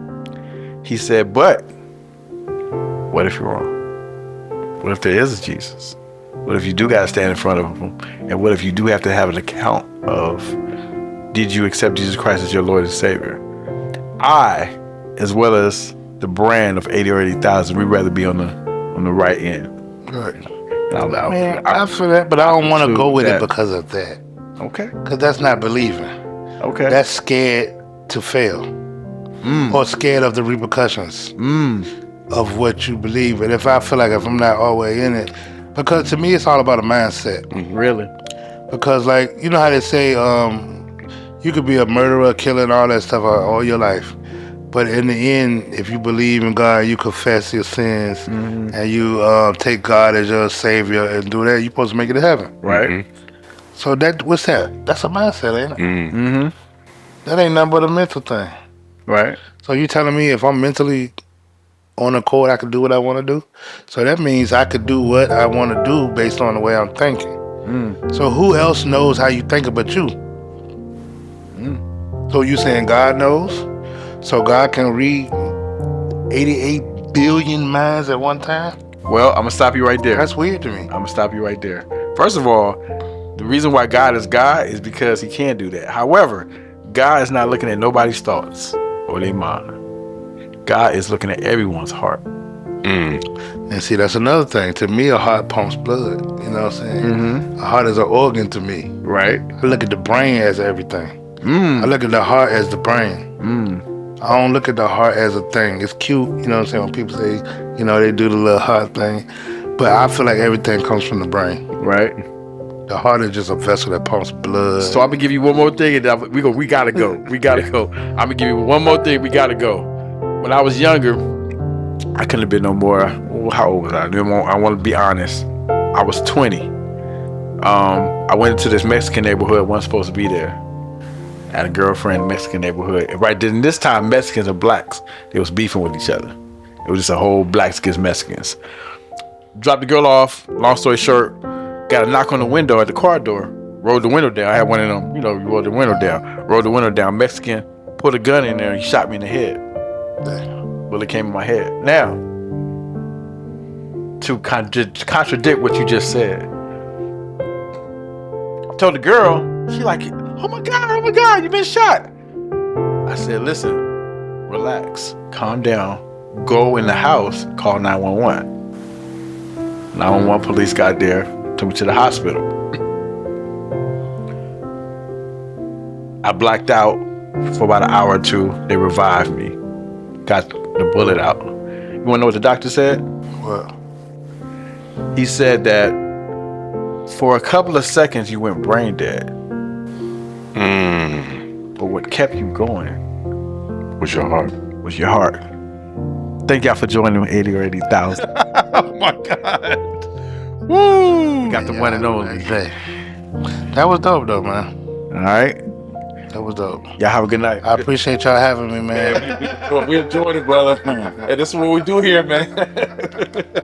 He said, but what if you're wrong? What if there is a Jesus? What if you do got to stand in front of him? And what if you do have to have an account of, did you accept Jesus Christ as your Lord and Savior? I, as well as the brand of 80 or 80,000, we'd rather be on the right end. Right. I feel that, but I don't want to go with it because of that. Okay. Because that's not believing. Okay. That's scared to fail. Or scared of the repercussions of what you believe. And if I feel like if I'm not all the way in it, because to me it's all about a mindset. Really? Because like, you know how they say you could be a murderer, killer, and all that stuff all your life. But in the end, if you believe in God, you confess your sins, and you take God as your savior and do that, you're supposed to make it to heaven. Right. So what's that? That's a mindset, ain't it? That ain't nothing but a mental thing. Right. So you telling me if I'm mentally on the court, I can do what I want to do? So that means I could do what I want to do based on the way I'm thinking. So who else knows how you think but you? So you saying God knows? So God can read 88 billion minds at one time? Well, I'm going to stop you right there. That's weird to me. I'm going to stop you right there. First of all, the reason why God is because he can do that. However, God is not looking at nobody's thoughts or their mind. God is looking at everyone's heart. And see, that's another thing. To me, a heart pumps blood. You know what I'm saying? A heart is an organ to me. Right. I look at the brain as everything. I look at the heart as the brain. I don't look at the heart as a thing. It's cute, you know what I'm saying, when people say, you know, they do the little heart thing. But I feel like everything comes from the brain. Right. The heart is just a vessel that pumps blood. So I'm going to give you one more thing. And we got to go. We got to go. I'm going to give you one more thing. We got to go. When I was younger, I couldn't have been no more. How old was I? I want to be honest. I was 20. I went into this Mexican neighborhood. Wasn't supposed to be there. I had a girlfriend in the Mexican neighborhood. And right then, this time, Mexicans and blacks, they was beefing with each other. It was just a whole blacks against Mexicans. Dropped the girl off. Long story short, got a knock on the window at the car door. Rolled the window down. I had one of them, you know, you roll the window down. Rolled the window down. Mexican put a gun in there and he shot me in the head. Bullet came in my head. Now, to contradict what you just said, I told the girl, she like, oh my God, you've been shot. I said, listen, relax, calm down, go in the house, call 911. 911 police got there, took me to the hospital. I blacked out for about an hour or two. They revived me, got the bullet out. You wanna know what the doctor said? What? He said that for a couple of seconds you went brain dead. But what kept you going was your heart. Thank y'all for joining 80 or 80,000. Oh my God. Woo! Got the one and only. That was dope though, man. All right. That was dope. Y'all have a good night. I appreciate y'all having me, man. We enjoyed it, brother. And this is what we do here, man.